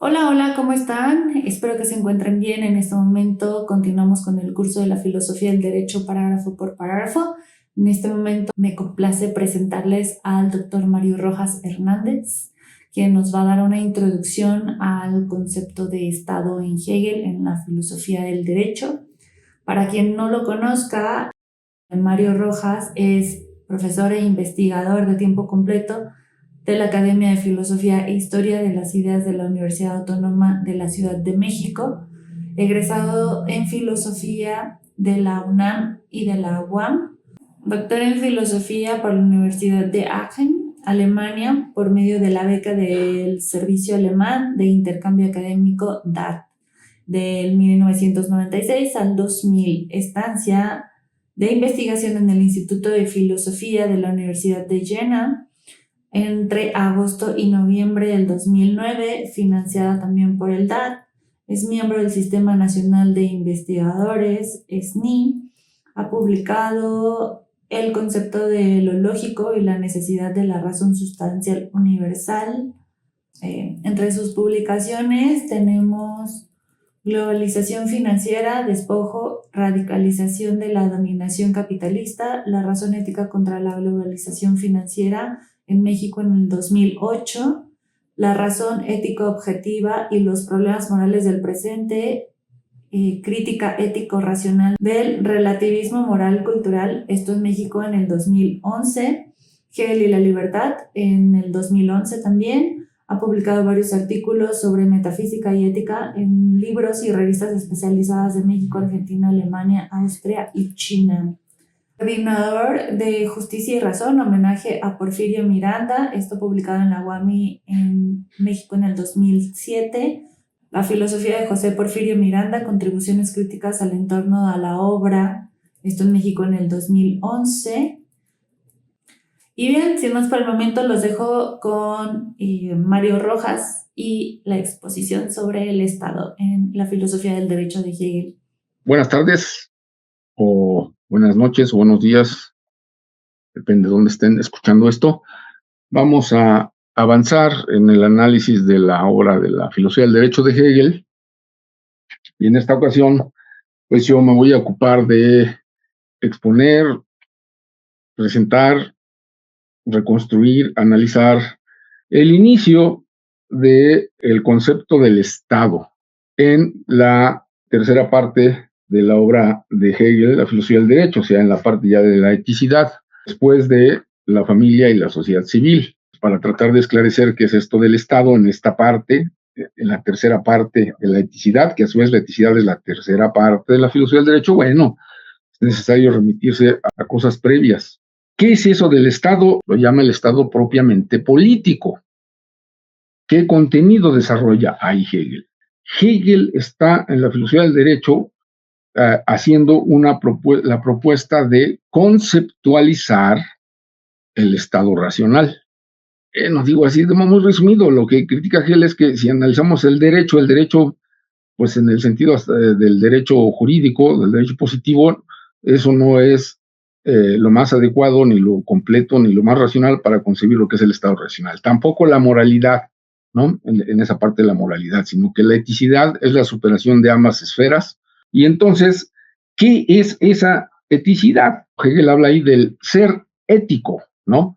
Hola, hola, ¿cómo están? Espero que se encuentren bien. En este momento continuamos con el curso de la filosofía del derecho parágrafo por parágrafo. En este momento me complace presentarles al doctor Mario Rojas Hernández, quien nos va a dar una introducción al concepto de Estado en Hegel en la filosofía del derecho. Para quien no lo conozca, Mario Rojas es profesor e investigador de tiempo completo de la Academia de Filosofía e Historia de las Ideas de la Universidad Autónoma de la Ciudad de México, egresado en Filosofía de la UNAM y de la UAM, doctor en Filosofía por la Universidad de Aachen, Alemania, por medio de la beca del Servicio Alemán de Intercambio Académico DAT, del 1996 al 2000, estancia de investigación en el Instituto de Filosofía de la Universidad de Jena entre agosto y noviembre del 2009, financiada también por el DAT. Es miembro del Sistema Nacional de Investigadores, SNI. Ha publicado El concepto de lo lógico y la necesidad de la razón sustancial universal. Entre sus publicaciones tenemos Globalización financiera, despojo, radicalización de la dominación capitalista, la razón ética contra la globalización financiera en México en el 2008, la razón ético objetiva y los problemas morales del presente, crítica ético-racional del relativismo moral cultural, esto en México en el 2011, Hegel y la libertad en el 2011 también. Ha publicado varios artículos sobre metafísica y ética en libros y revistas especializadas de México, Argentina, Alemania, Austria y China. Coordinador de Justicia y Razón, homenaje a Porfirio Miranda, esto publicado en la UAMI en México en el 2007. La filosofía de José Porfirio Miranda, contribuciones críticas al entorno a la obra, esto en México en el 2011. Y bien, sin más por el momento, los dejo con Mario Rojas y la exposición sobre el Estado en la filosofía del derecho de Hegel. Buenas tardes, o buenas noches, o buenos días, depende de dónde estén escuchando esto. Vamos a avanzar en el análisis de la obra de la filosofía del derecho de Hegel. Y en esta ocasión, pues yo me voy a ocupar de exponer, presentar, reconstruir, analizar el inicio del concepto del Estado en la tercera parte de la obra de Hegel, la filosofía del derecho, o sea, en la parte ya de la eticidad, después de la familia y la sociedad civil, para tratar de esclarecer qué es esto del Estado en esta parte, en la tercera parte de la eticidad, que a su vez la eticidad es la tercera parte de la filosofía del derecho. Bueno, es necesario remitirse a cosas previas. ¿Qué es eso del Estado? Lo llama el Estado propiamente político. ¿Qué contenido desarrolla ahí Hegel? Hegel está en la filosofía del derecho haciendo la propuesta de conceptualizar el Estado racional. Nos digo así de modo muy resumido, lo que critica Hegel es que si analizamos el derecho, pues en el sentido del derecho jurídico, del derecho positivo, eso no es lo más adecuado, ni lo completo, ni lo más racional para concebir lo que es el Estado racional. Tampoco la moralidad, ¿no? En esa parte de la moralidad, sino que la eticidad es la superación de ambas esferas. Y entonces, ¿qué es esa eticidad? Hegel habla ahí del ser ético, ¿no?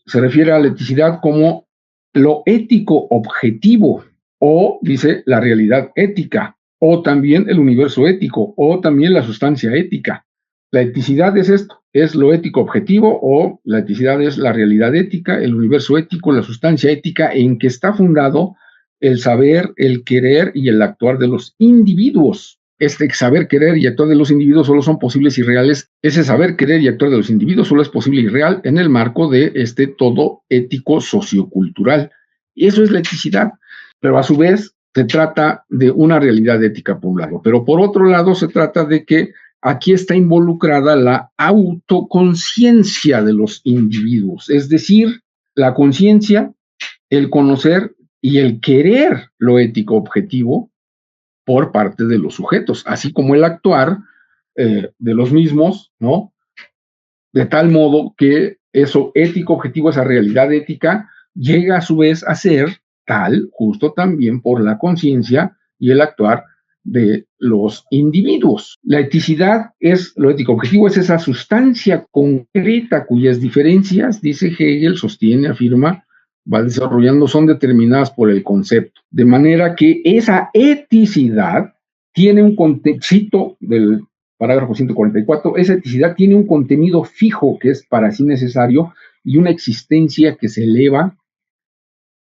Se refiere a la eticidad como lo ético objetivo, o dice la realidad ética, o también el universo ético, o también la sustancia ética. La eticidad es esto, es lo ético objetivo, o la eticidad es la realidad ética, el universo ético, la sustancia ética en que está fundado el saber, el querer y el actuar de los individuos. Este saber, querer y actuar de los individuos solo son posibles y reales. Ese saber, querer y actuar de los individuos solo es posible y real en el marco de este todo ético sociocultural. Y eso es la eticidad, pero a su vez se trata de una realidad ética por un lado, pero por otro lado se trata de que aquí está involucrada la autoconciencia de los individuos, es decir, la conciencia, el conocer y el querer lo ético objetivo por parte de los sujetos, así como el actuar de los mismos, ¿no? De tal modo que eso ético objetivo, esa realidad ética, llega a su vez a ser tal justo también por la conciencia y el actuar de los individuos. La eticidad es, lo ético objetivo es esa sustancia concreta cuyas diferencias, dice Hegel, sostiene, afirma, va desarrollando, son determinadas por el concepto. De manera que esa eticidad tiene un contexto del parágrafo 144, esa eticidad tiene un contenido fijo que es para sí necesario y una existencia que se eleva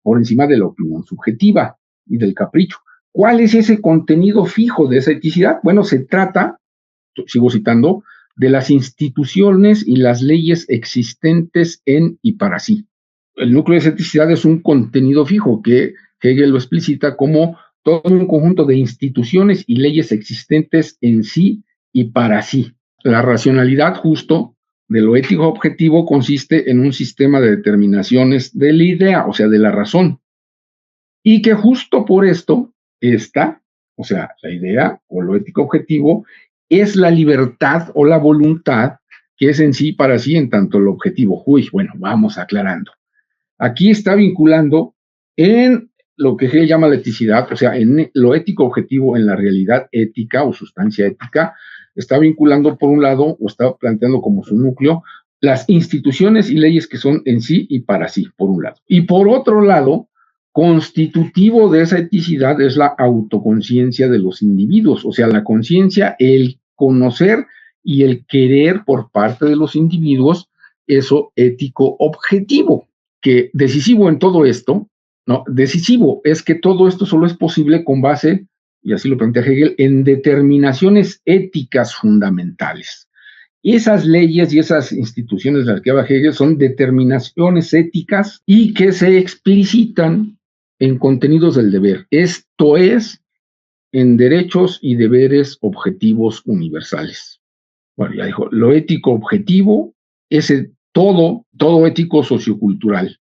por encima de la opinión subjetiva y del capricho. ¿Cuál es ese contenido fijo de esa eticidad? Bueno, se trata, sigo citando, de las instituciones y las leyes existentes en y para sí. El núcleo de esa eticidad es un contenido fijo que Hegel lo explicita como todo un conjunto de instituciones y leyes existentes en sí y para sí. La racionalidad justo de lo ético objetivo consiste en un sistema de determinaciones de la idea, o sea, de la razón, y que justo por esto esta, o sea, la idea o lo ético objetivo, es la libertad o la voluntad que es en sí para sí en tanto el objetivo. Uy, bueno, vamos aclarando. Aquí está vinculando en lo que Hegel llama la eticidad, o sea, en lo ético objetivo, en la realidad ética o sustancia ética, está vinculando por un lado, o está planteando como su núcleo, las instituciones y leyes que son en sí y para sí, por un lado. Y por otro lado, constitutivo de esa eticidad es la autoconciencia de los individuos, o sea, la conciencia, el conocer y el querer por parte de los individuos, eso ético objetivo, que decisivo en todo esto, ¿no? Decisivo es que todo esto solo es posible con base, y así lo plantea Hegel, en determinaciones éticas fundamentales. Esas leyes y esas instituciones de las que habla Hegel son determinaciones éticas y que se explicitan en contenidos del deber. Esto es, en derechos y deberes objetivos universales. Bueno, ya dijo, lo ético objetivo es todo ético sociocultural.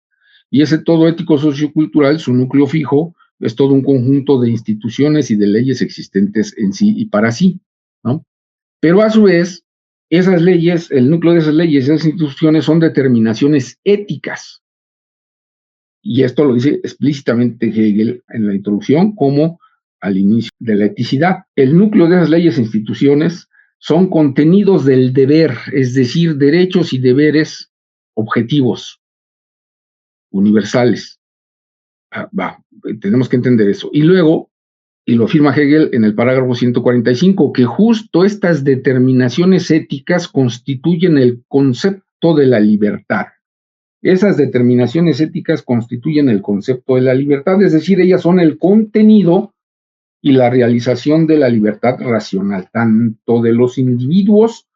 Y ese todo ético sociocultural, su núcleo fijo, es todo un conjunto de instituciones y de leyes existentes en sí y para sí, ¿no? Pero a su vez, esas leyes, el núcleo de esas leyes, esas instituciones son determinaciones éticas. Y esto lo dice explícitamente Hegel en la introducción como al inicio de la eticidad. El núcleo de esas leyes e instituciones son contenidos del deber, es decir, derechos y deberes objetivos, universales. Tenemos que entender eso. Y luego, y lo afirma Hegel en el parágrafo 145, que justo estas determinaciones éticas constituyen el concepto de la libertad. Esas determinaciones éticas constituyen el concepto de la libertad, es decir, ellas son el contenido y la realización de la libertad racional, tanto de los individuos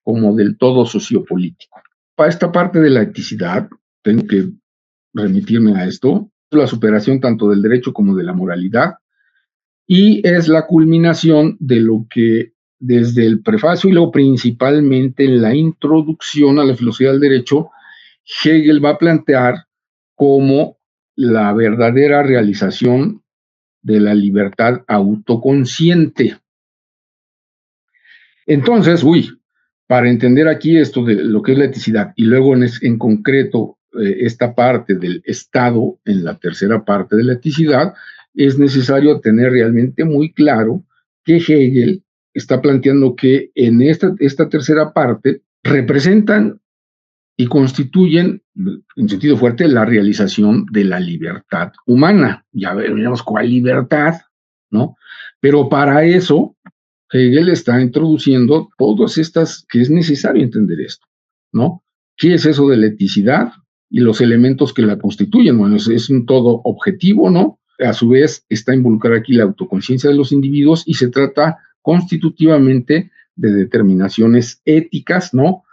como del todo sociopolítico. Para esta parte de la eticidad, tengo que remitirme a esto, la superación tanto del derecho como de la moralidad, y es la culminación de lo que desde el prefacio y luego principalmente en la introducción a la filosofía del derecho, Hegel va a plantear como la verdadera realización de la libertad autoconsciente. Entonces, para entender aquí esto de lo que es la eticidad y luego en concreto esta parte del Estado en la tercera parte de la eticidad, es necesario tener realmente muy claro que Hegel está planteando que en esta tercera parte representan y constituyen, en sentido fuerte, la realización de la libertad humana. Ya veremos cuál libertad, ¿no? Pero para eso, Hegel está introduciendo todas estas, que es necesario entender esto, ¿no? ¿Qué es eso de la eticidad y los elementos que la constituyen? Bueno, es un todo objetivo, ¿no? A su vez, está involucrada aquí la autoconciencia de los individuos y se trata constitutivamente de determinaciones éticas, ¿no?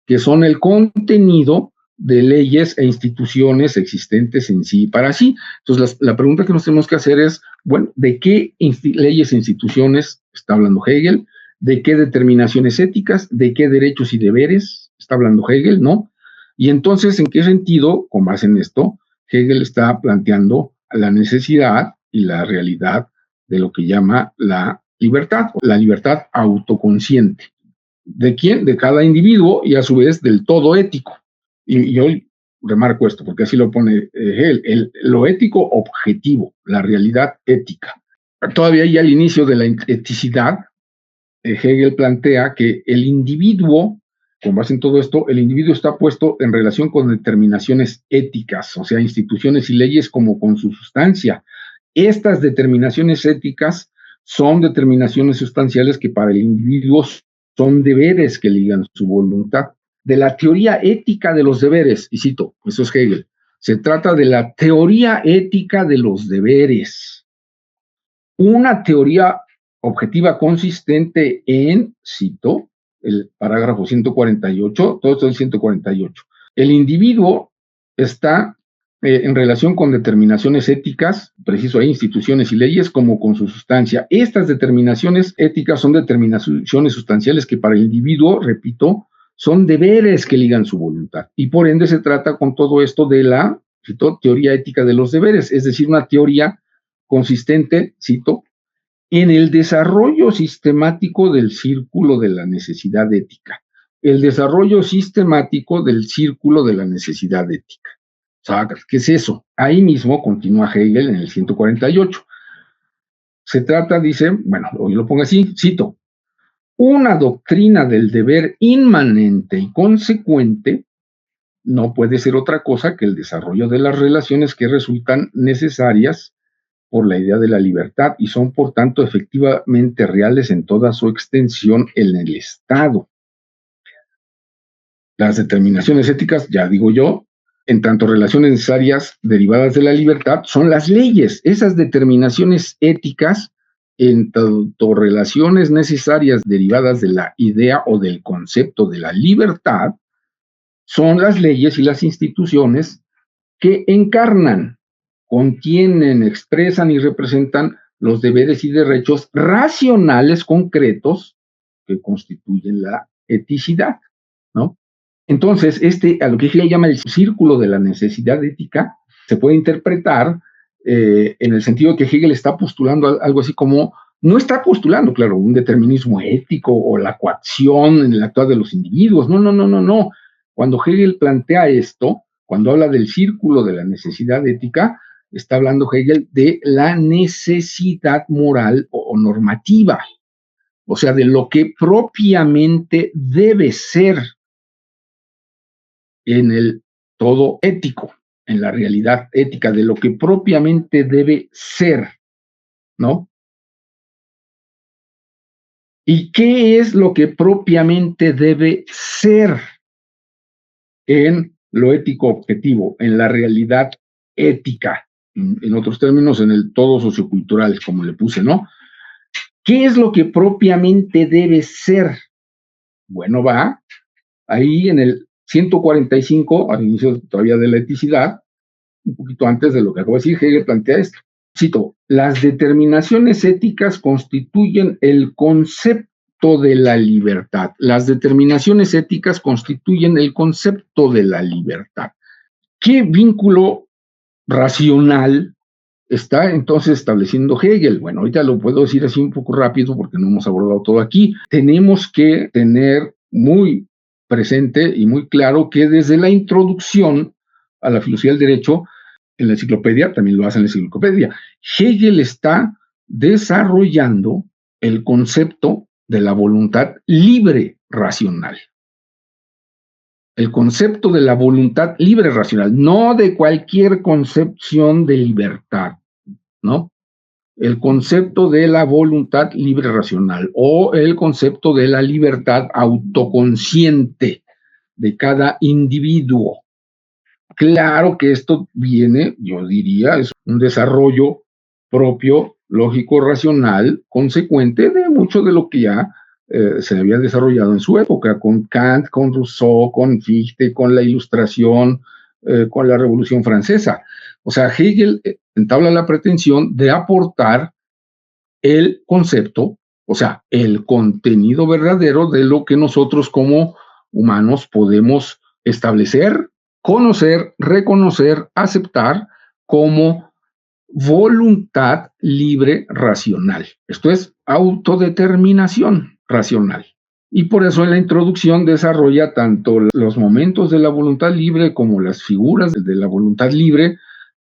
Que son el contenido de leyes e instituciones existentes en sí y para sí. Entonces, la pregunta que nos tenemos que hacer es, bueno, ¿de qué leyes e instituciones está hablando Hegel? ¿De qué determinaciones éticas? ¿De qué derechos y deberes está hablando Hegel? ¿No? Y entonces, ¿en qué sentido, con base en esto, Hegel está planteando la necesidad y la realidad de lo que llama la libertad autoconsciente? ¿De quién? De cada individuo y a su vez del todo ético. Y hoy remarco esto, porque así lo pone Hegel, lo ético objetivo, la realidad ética. Todavía ya al inicio de la eticidad, Hegel plantea que el individuo, con base en todo esto, el individuo está puesto en relación con determinaciones éticas, o sea, instituciones y leyes como con su sustancia. Estas determinaciones éticas son determinaciones sustanciales que para el individuo son deberes que ligan su voluntad. De la teoría ética de los deberes, y cito, eso es Hegel, se trata de la teoría ética de los deberes. Una teoría objetiva consistente en, cito, el parágrafo 148, todo esto es 148. El individuo está en relación con determinaciones éticas, preciso, hay instituciones y leyes como con su sustancia. Estas determinaciones éticas son determinaciones sustanciales que para el individuo, repito, son deberes que ligan su voluntad. Y por ende se trata con todo esto de la, cito, teoría ética de los deberes, es decir, una teoría consistente, cito, en el desarrollo sistemático del círculo de la necesidad ética. El desarrollo sistemático del círculo de la necesidad ética. ¿Qué es eso? Ahí mismo continúa Hegel en el 148. Se trata, dice, bueno, hoy lo pongo así, cito, una doctrina del deber inmanente y consecuente no puede ser otra cosa que el desarrollo de las relaciones que resultan necesarias por la idea de la libertad y son, por tanto, efectivamente reales en toda su extensión en el Estado. Las determinaciones éticas, ya digo yo, en tanto relaciones necesarias derivadas de la libertad, son las leyes. Esas determinaciones éticas, en tanto relaciones necesarias derivadas de la idea o del concepto de la libertad, son las leyes y las instituciones que encarnan, contienen, expresan y representan los deberes y derechos racionales concretos que constituyen la eticidad, ¿no? Entonces, a lo que Hegel llama el círculo de la necesidad ética, se puede interpretar en el sentido de que Hegel está postulando algo así como, no está postulando, claro, un determinismo ético o la coacción en el actuar de los individuos, no. Cuando Hegel plantea esto, cuando habla del círculo de la necesidad ética, está hablando Hegel de la necesidad moral o normativa, o sea, de lo que propiamente debe ser en el todo ético, en la realidad ética, de lo que propiamente debe ser, ¿no? ¿Y qué es lo que propiamente debe ser en lo ético objetivo, en la realidad ética? En otros términos, en el todo sociocultural, como le puse, ¿no? ¿Qué es lo que propiamente debe ser? Bueno, va ahí en el 145, al inicio todavía de la eticidad, un poquito antes de lo que acabo de decir, Hegel plantea esto. Cito, las determinaciones éticas constituyen el concepto de la libertad. Las determinaciones éticas constituyen el concepto de la libertad. ¿Qué vínculo racional está entonces estableciendo Hegel? Bueno, ahorita lo puedo decir así un poco rápido porque no hemos abordado todo aquí. Tenemos que tener muy presente y muy claro que desde la introducción a la filosofía del derecho, en la enciclopedia, también lo hace en la enciclopedia, Hegel está desarrollando el concepto de la voluntad libre racional. El concepto de la voluntad libre racional, no de cualquier concepción de libertad, ¿no? El concepto de la voluntad libre racional o el concepto de la libertad autoconsciente de cada individuo. Claro que esto viene, yo diría, es un desarrollo propio, lógico, racional, consecuente de mucho de lo que ya se había desarrollado en su época, con Kant, con Rousseau, con Fichte, con la Ilustración, con la Revolución Francesa. O sea, Hegel entabla la pretensión de aportar el concepto, o sea, el contenido verdadero de lo que nosotros como humanos podemos establecer, conocer, reconocer, aceptar como voluntad libre racional. Esto es autodeterminación racional, Y por eso en la introducción desarrolla tanto los momentos de la voluntad libre como las figuras de la voluntad libre,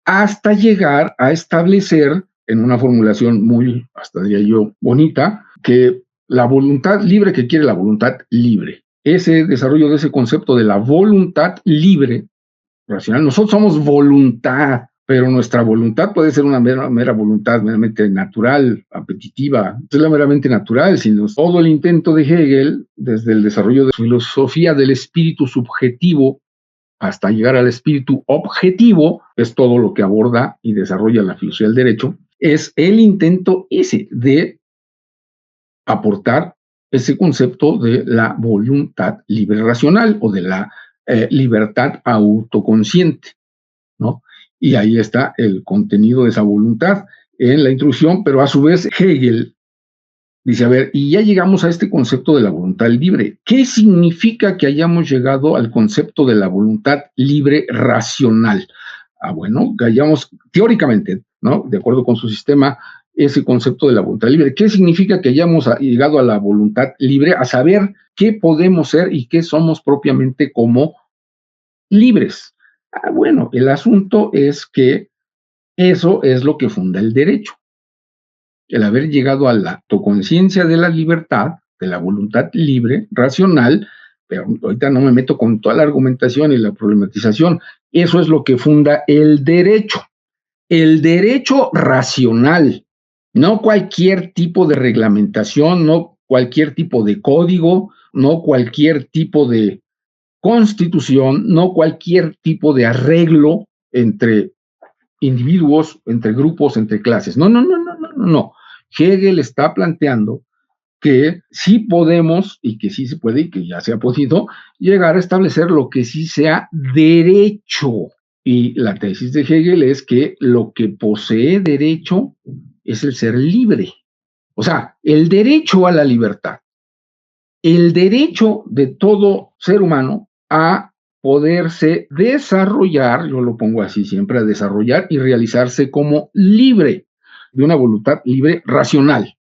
hasta llegar a establecer, en una formulación muy, hasta diría yo, bonita, que la voluntad libre que quiere la voluntad libre. Ese desarrollo de ese concepto de la voluntad libre racional. Nosotros somos voluntad, pero nuestra voluntad puede ser una mera voluntad meramente natural, apetitiva. No es la meramente natural, sino todo el intento de Hegel, desde el desarrollo de su filosofía del espíritu subjetivo hasta llegar al espíritu objetivo, es todo lo que aborda y desarrolla la filosofía del derecho, es el intento ese de aportar ese concepto de la voluntad libre racional o de la libertad autoconsciente, ¿no? Y ahí está el contenido de esa voluntad en la introducción, pero a su vez Hegel dice, a ver, y ya llegamos a este concepto de la voluntad libre. ¿Qué significa que hayamos llegado al concepto de la voluntad libre racional? Bueno, que hayamos teóricamente, ¿no? De acuerdo con su sistema, ese concepto de la voluntad libre. ¿Qué significa que hayamos llegado a la voluntad libre? A saber qué podemos ser y qué somos propiamente como libres. Bueno, el asunto es que eso es lo que funda el derecho. El haber llegado a la autoconciencia de la libertad, de la voluntad libre, racional, pero ahorita no me meto con toda la argumentación y la problematización. Eso es lo que funda el derecho. El derecho racional, no cualquier tipo de reglamentación, no cualquier tipo de código, no cualquier tipo de constitución, no cualquier tipo de arreglo entre individuos, entre grupos, entre clases. No, no, no, no, no, no, no. Hegel está planteando que sí podemos y que sí se puede y que ya se ha podido llegar a establecer lo que sí sea derecho. Y la tesis de Hegel es que lo que posee derecho es el ser libre. O sea, el derecho a la libertad, el derecho de todo ser humano a poderse desarrollar, yo lo pongo así siempre, a desarrollar y realizarse como libre, de una voluntad libre racional.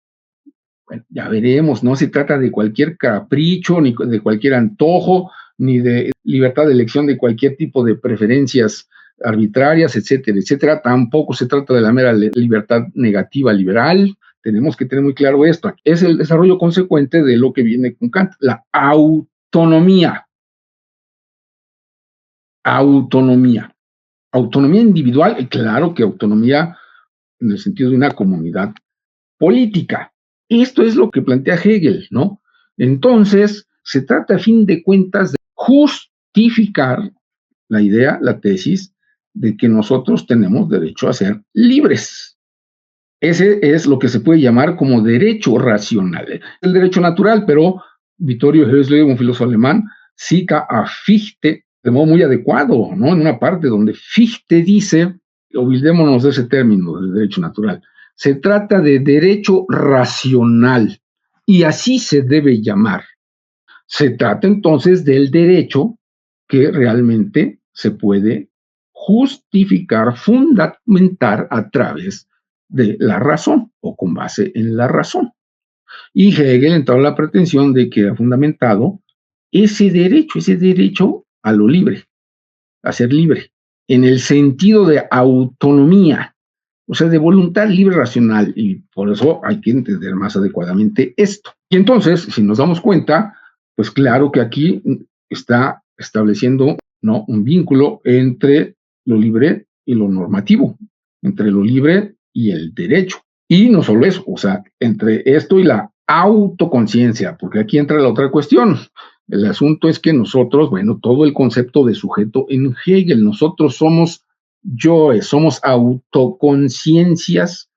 Bueno, ya veremos, no se trata de cualquier capricho, ni de cualquier antojo, ni de libertad de elección de cualquier tipo de preferencias arbitrarias, etcétera, etcétera. Tampoco se trata de la mera libertad negativa liberal. Tenemos que tener muy claro esto. Es el desarrollo consecuente de lo que viene con Kant, la autonomía. Autonomía. Autonomía individual, claro que autonomía en el sentido de una comunidad política. Esto es lo que plantea Hegel, ¿no? Entonces, se trata a fin de cuentas de justificar la idea, la tesis, de que nosotros tenemos derecho a ser libres. Ese es lo que se puede llamar como derecho racional. El derecho natural, pero Vittorio Hölsle, un filósofo alemán, cita a Fichte de modo muy adecuado, ¿no? En una parte donde Fichte dice, olvidémonos de ese término, del derecho natural, se trata de derecho racional y así se debe llamar. Se trata entonces del derecho que realmente se puede justificar, fundamentar a través de la razón o con base en la razón. Y Hegel entró a la pretensión de que ha fundamentado ese derecho a lo libre, a ser libre, en el sentido de autonomía, o sea, de voluntad libre racional, y por eso hay que entender más adecuadamente esto. Y entonces, si nos damos cuenta, pues claro que aquí está estableciendo, ¿no?, un vínculo entre lo libre y lo normativo, entre lo libre y el derecho. Y no solo eso, o sea, entre esto y la autoconciencia, porque aquí entra la otra cuestión. El asunto es que nosotros, bueno, todo el concepto de sujeto en Hegel, nosotros somos yoes, somos autoconciencias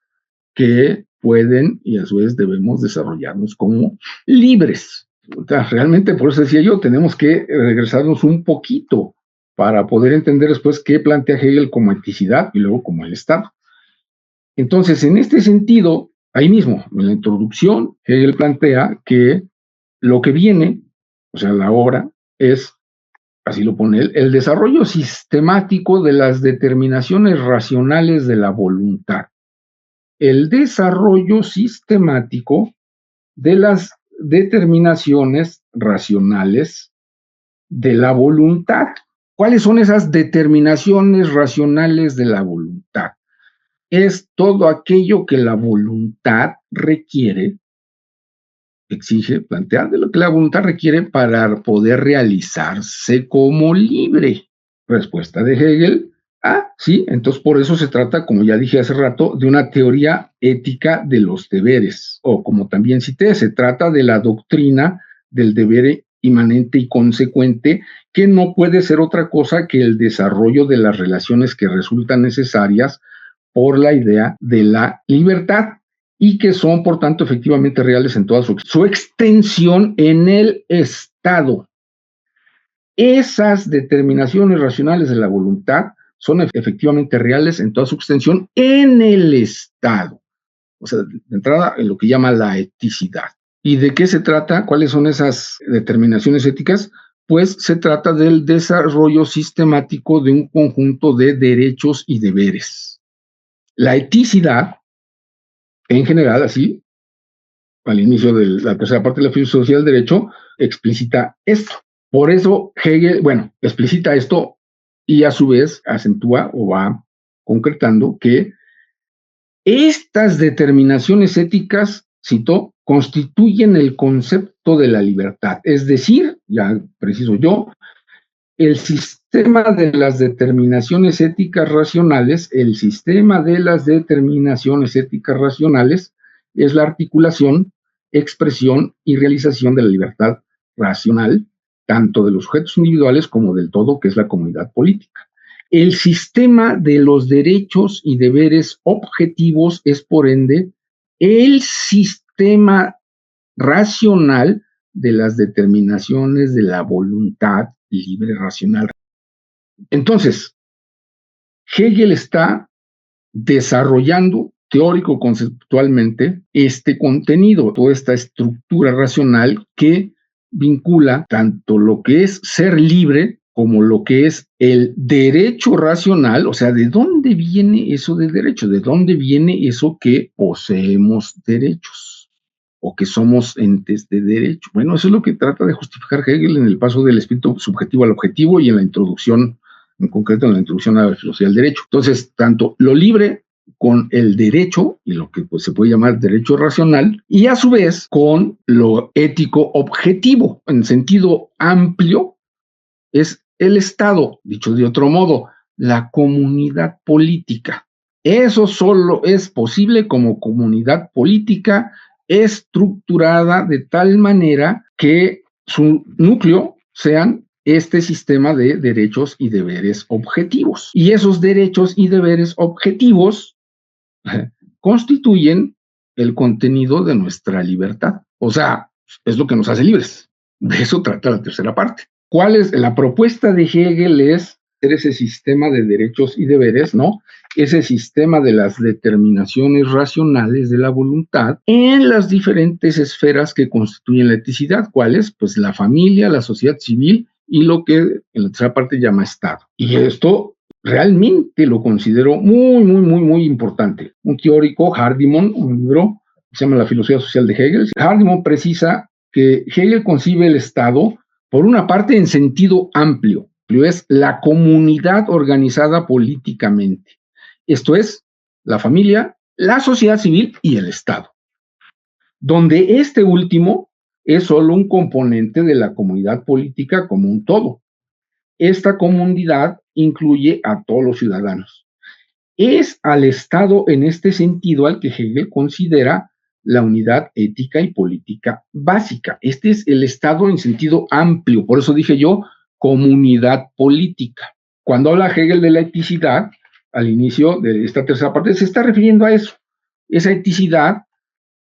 que pueden y a su vez debemos desarrollarnos como libres. O sea, realmente, por eso decía yo, tenemos que regresarnos un poquito para poder entender después qué plantea Hegel como eticidad y luego como el Estado. Entonces, en este sentido, ahí mismo, en la introducción, Hegel plantea que lo que viene, o sea, la obra, es, así lo pone él, el desarrollo sistemático de las determinaciones racionales de la voluntad. El desarrollo sistemático de las determinaciones racionales de la voluntad. ¿Cuáles son esas determinaciones racionales de la voluntad? Es todo aquello que la voluntad requiere, exige, plantea de lo que la voluntad requiere para poder realizarse como libre. Respuesta de Hegel: sí, entonces por eso se trata, como ya dije hace rato, de una teoría ética de los deberes, o como también cité, se trata de la doctrina del deber inmanente y consecuente, que no puede ser otra cosa que el desarrollo de las relaciones que resultan necesarias por la idea de la libertad y que son, por tanto, efectivamente reales en toda su extensión en el Estado. Esas determinaciones racionales de la voluntad son efectivamente reales en toda su extensión en el Estado. O sea, de entrada, en lo que llama la eticidad. ¿Y de qué se trata? ¿Cuáles son esas determinaciones éticas? Pues se trata del desarrollo sistemático de un conjunto de derechos y deberes. La eticidad, en general, así, al inicio de la tercera parte de la filosofía del derecho, explicita esto. Por eso Hegel, explicita esto y a su vez acentúa o va concretando que estas determinaciones éticas, cito, constituyen el concepto de la libertad. Es decir, ya preciso yo, el sistema de las determinaciones éticas racionales, es la articulación, expresión y realización de la libertad racional, tanto de los sujetos individuales como del todo, que es la comunidad política. El sistema de los derechos y deberes objetivos es, por ende, el sistema racional de las determinaciones de la voluntad libre racional. Entonces, Hegel está desarrollando teórico-conceptualmente este contenido, toda esta estructura racional que vincula tanto lo que es ser libre como lo que es el derecho racional, o sea, ¿de dónde viene eso de derecho? ¿De dónde viene eso que poseemos derechos o que somos entes de derecho? Bueno, eso es lo que trata de justificar Hegel en el paso del espíritu subjetivo al objetivo y en la introducción, en concreto en la introducción a la filosofía del derecho. Entonces, tanto lo libre con el derecho, y lo que pues, se puede llamar derecho racional, y a su vez con lo ético objetivo, en sentido amplio, es el Estado, dicho de otro modo, la comunidad política. Eso solo es posible como comunidad política estructurada de tal manera que su núcleo sean este sistema de derechos y deberes objetivos. Y esos derechos y deberes objetivos constituyen el contenido de nuestra libertad. O sea, es lo que nos hace libres. De eso trata la tercera parte. ¿Cuál es la propuesta de Hegel? Es hacer ese sistema de derechos y deberes, ¿no? Ese sistema de las determinaciones racionales de la voluntad en las diferentes esferas que constituyen la eticidad. ¿Cuáles? Pues la familia, la sociedad civil y lo que en la tercera parte llama Estado. Y esto realmente lo considero muy importante. Un teórico, Hardimon, un libro que se llama La filosofía social de Hegel. Hardimon precisa que Hegel concibe el Estado, por una parte, en sentido amplio, es la comunidad organizada políticamente. Esto es, la familia, la sociedad civil y el Estado, donde este último es solo un componente de la comunidad política como un todo. Esta comunidad incluye a todos los ciudadanos. Es al Estado en este sentido al que Hegel considera la unidad ética y política básica. Este es el Estado en sentido amplio, por eso dije yo, comunidad política. Cuando habla Hegel de la eticidad, al inicio de esta tercera parte, se está refiriendo a eso. Esa eticidad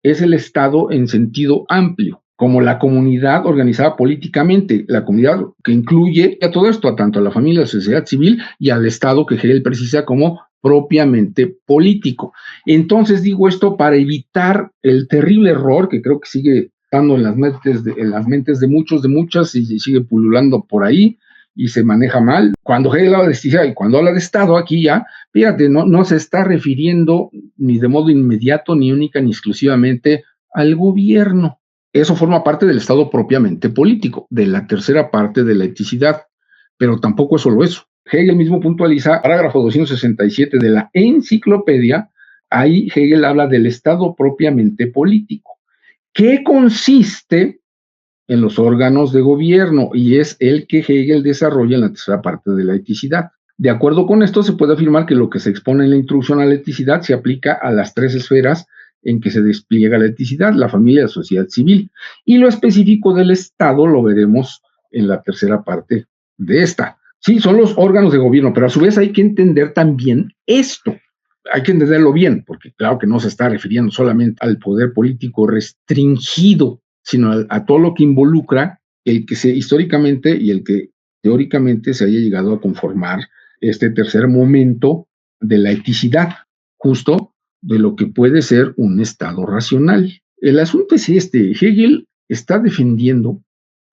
es el Estado en sentido amplio, como la comunidad organizada políticamente, la comunidad que incluye a todo esto, a tanto a la familia, a la sociedad civil y al Estado que Hegel precisa como propiamente político. Entonces digo esto para evitar el terrible error que creo que sigue estando en las mentes de muchos, de muchas, y sigue pululando por ahí y se maneja mal. Cuando Hegel habla de eticidad y cuando habla de Estado, aquí ya, fíjate, no se está refiriendo ni de modo inmediato, ni única, ni exclusivamente al gobierno. Eso forma parte del Estado propiamente político, de la tercera parte de la eticidad, pero tampoco es solo eso. Hegel mismo puntualiza, parágrafo 267 de la enciclopedia, ahí Hegel habla del Estado propiamente político, que consiste en los órganos de gobierno y es el que Hegel desarrolla en la tercera parte de la eticidad. De acuerdo con esto, se puede afirmar que lo que se expone en la introducción a la eticidad se aplica a las tres esferas en que se despliega la eticidad, la familia y la sociedad civil. Y lo específico del Estado lo veremos en la tercera parte de esta. Sí, son los órganos de gobierno, pero a su vez hay que entender también esto. Hay que entenderlo bien, porque claro que no se está refiriendo solamente al poder político restringido, sino a todo lo que involucra el que se históricamente y el que teóricamente se haya llegado a conformar este tercer momento de la eticidad, justo de lo que puede ser un Estado racional. El asunto es este, Hegel está defendiendo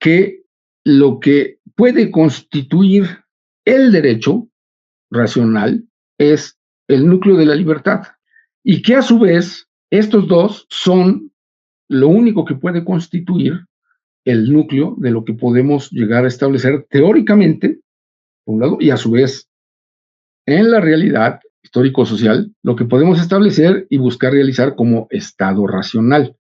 que lo que puede constituir el derecho racional es el núcleo de la libertad y que a su vez estos dos son lo único que puede constituir el núcleo de lo que podemos llegar a establecer teóricamente, por un lado, y a su vez en la realidad histórico-social, lo que podemos establecer y buscar realizar como Estado racional.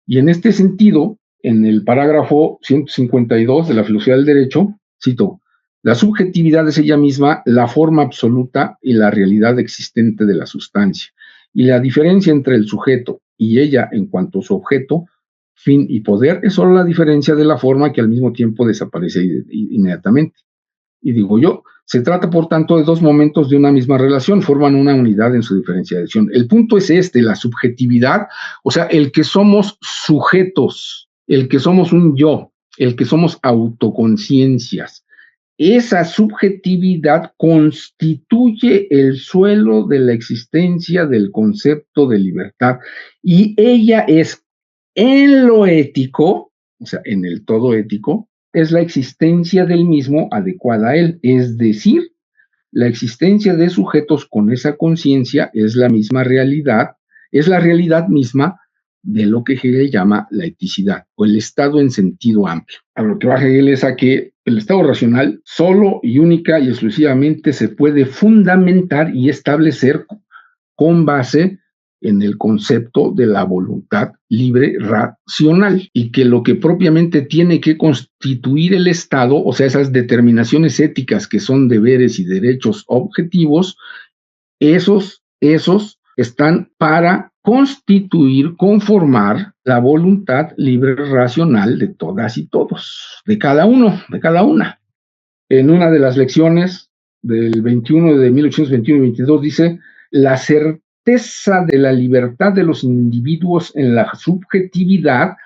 Y en este sentido, en el parágrafo 152 de la Filosofía del Derecho, cito, la subjetividad es ella misma la forma absoluta y la realidad existente de la sustancia, y la diferencia entre el sujeto y ella en cuanto a su objeto, fin y poder es solo la diferencia de la forma que al mismo tiempo desaparece inmediatamente. Y digo yo, se trata por tanto de dos momentos de una misma relación, forman una unidad en su diferenciación. El punto es este, la subjetividad, o sea, el que somos sujetos, el que somos un yo, el que somos autoconciencias. Esa subjetividad constituye el suelo de la existencia del concepto de libertad y ella es en lo ético, o sea, en el todo ético, es la existencia del mismo adecuada a él, es decir, la existencia de sujetos con esa conciencia es la misma realidad, es la realidad misma de lo que Hegel llama la eticidad o el estado en sentido amplio. A lo que va Hegel es a que el estado racional solo y única y exclusivamente se puede fundamentar y establecer con base en el concepto de la voluntad libre racional y que lo que propiamente tiene que constituir el Estado, o sea, esas determinaciones éticas que son deberes y derechos objetivos, esos están para constituir, conformar la voluntad libre racional de todas y todos, de cada uno, de cada una. En una de las lecciones del 21 de 1821 y 22 dice, la certeza de la libertad de los individuos en la subjetividad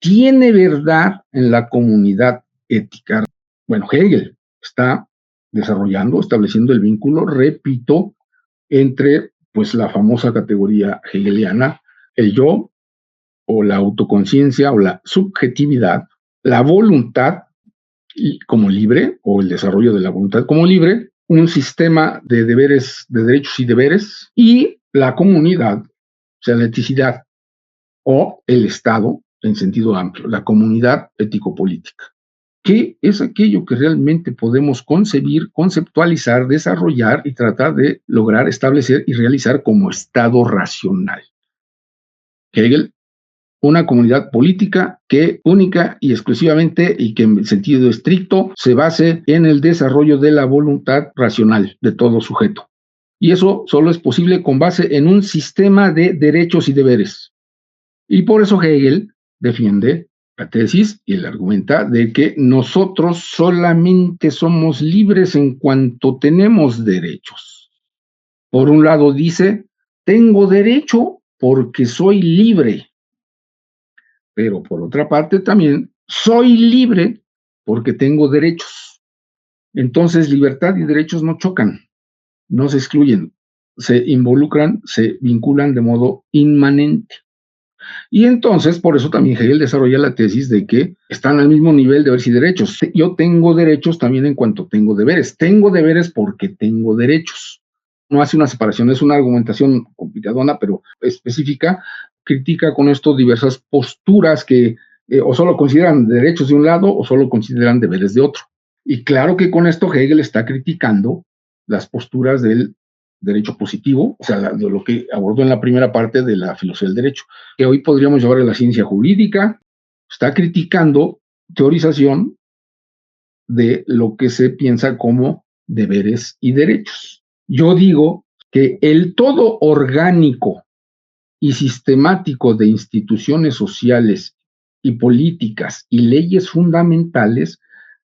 tiene verdad en la comunidad ética. Bueno, Hegel está desarrollando, estableciendo el vínculo, repito, entre pues la famosa categoría hegeliana, el yo o la autoconciencia o la subjetividad, la voluntad como libre o el desarrollo de la voluntad como libre, un sistema de deberes, de derechos y deberes y la comunidad, o sea, la eticidad o el Estado en sentido amplio, la comunidad ético-política. ¿Qué es aquello que realmente podemos concebir, conceptualizar, desarrollar y tratar de lograr establecer y realizar como Estado racional? Hegel, una comunidad política que única y exclusivamente y que en sentido estricto se base en el desarrollo de la voluntad racional de todo sujeto. Y eso solo es posible con base en un sistema de derechos y deberes. Y por eso Hegel defiende la tesis y él argumenta de que nosotros solamente somos libres en cuanto tenemos derechos. Por un lado dice, tengo derecho porque soy libre. Pero por otra parte también soy libre porque tengo derechos. Entonces libertad y derechos no chocan, no se excluyen, se involucran, se vinculan de modo inmanente. Y entonces, por eso también Hegel desarrolla la tesis de que están al mismo nivel deberes y derechos. Yo tengo derechos también en cuanto tengo deberes. Tengo deberes porque tengo derechos. No hace una separación, es una argumentación complicadona, pero específica. Critica con esto diversas posturas que o solo consideran derechos de un lado o solo consideran deberes de otro. Y claro que con esto Hegel está criticando las posturas del derecho positivo, o sea, de lo que abordó en la primera parte de la filosofía del derecho, que hoy podríamos llevar a la ciencia jurídica. Está criticando teorización de lo que se piensa como deberes y derechos. Yo digo que el todo orgánico y sistemático de instituciones sociales y políticas y leyes fundamentales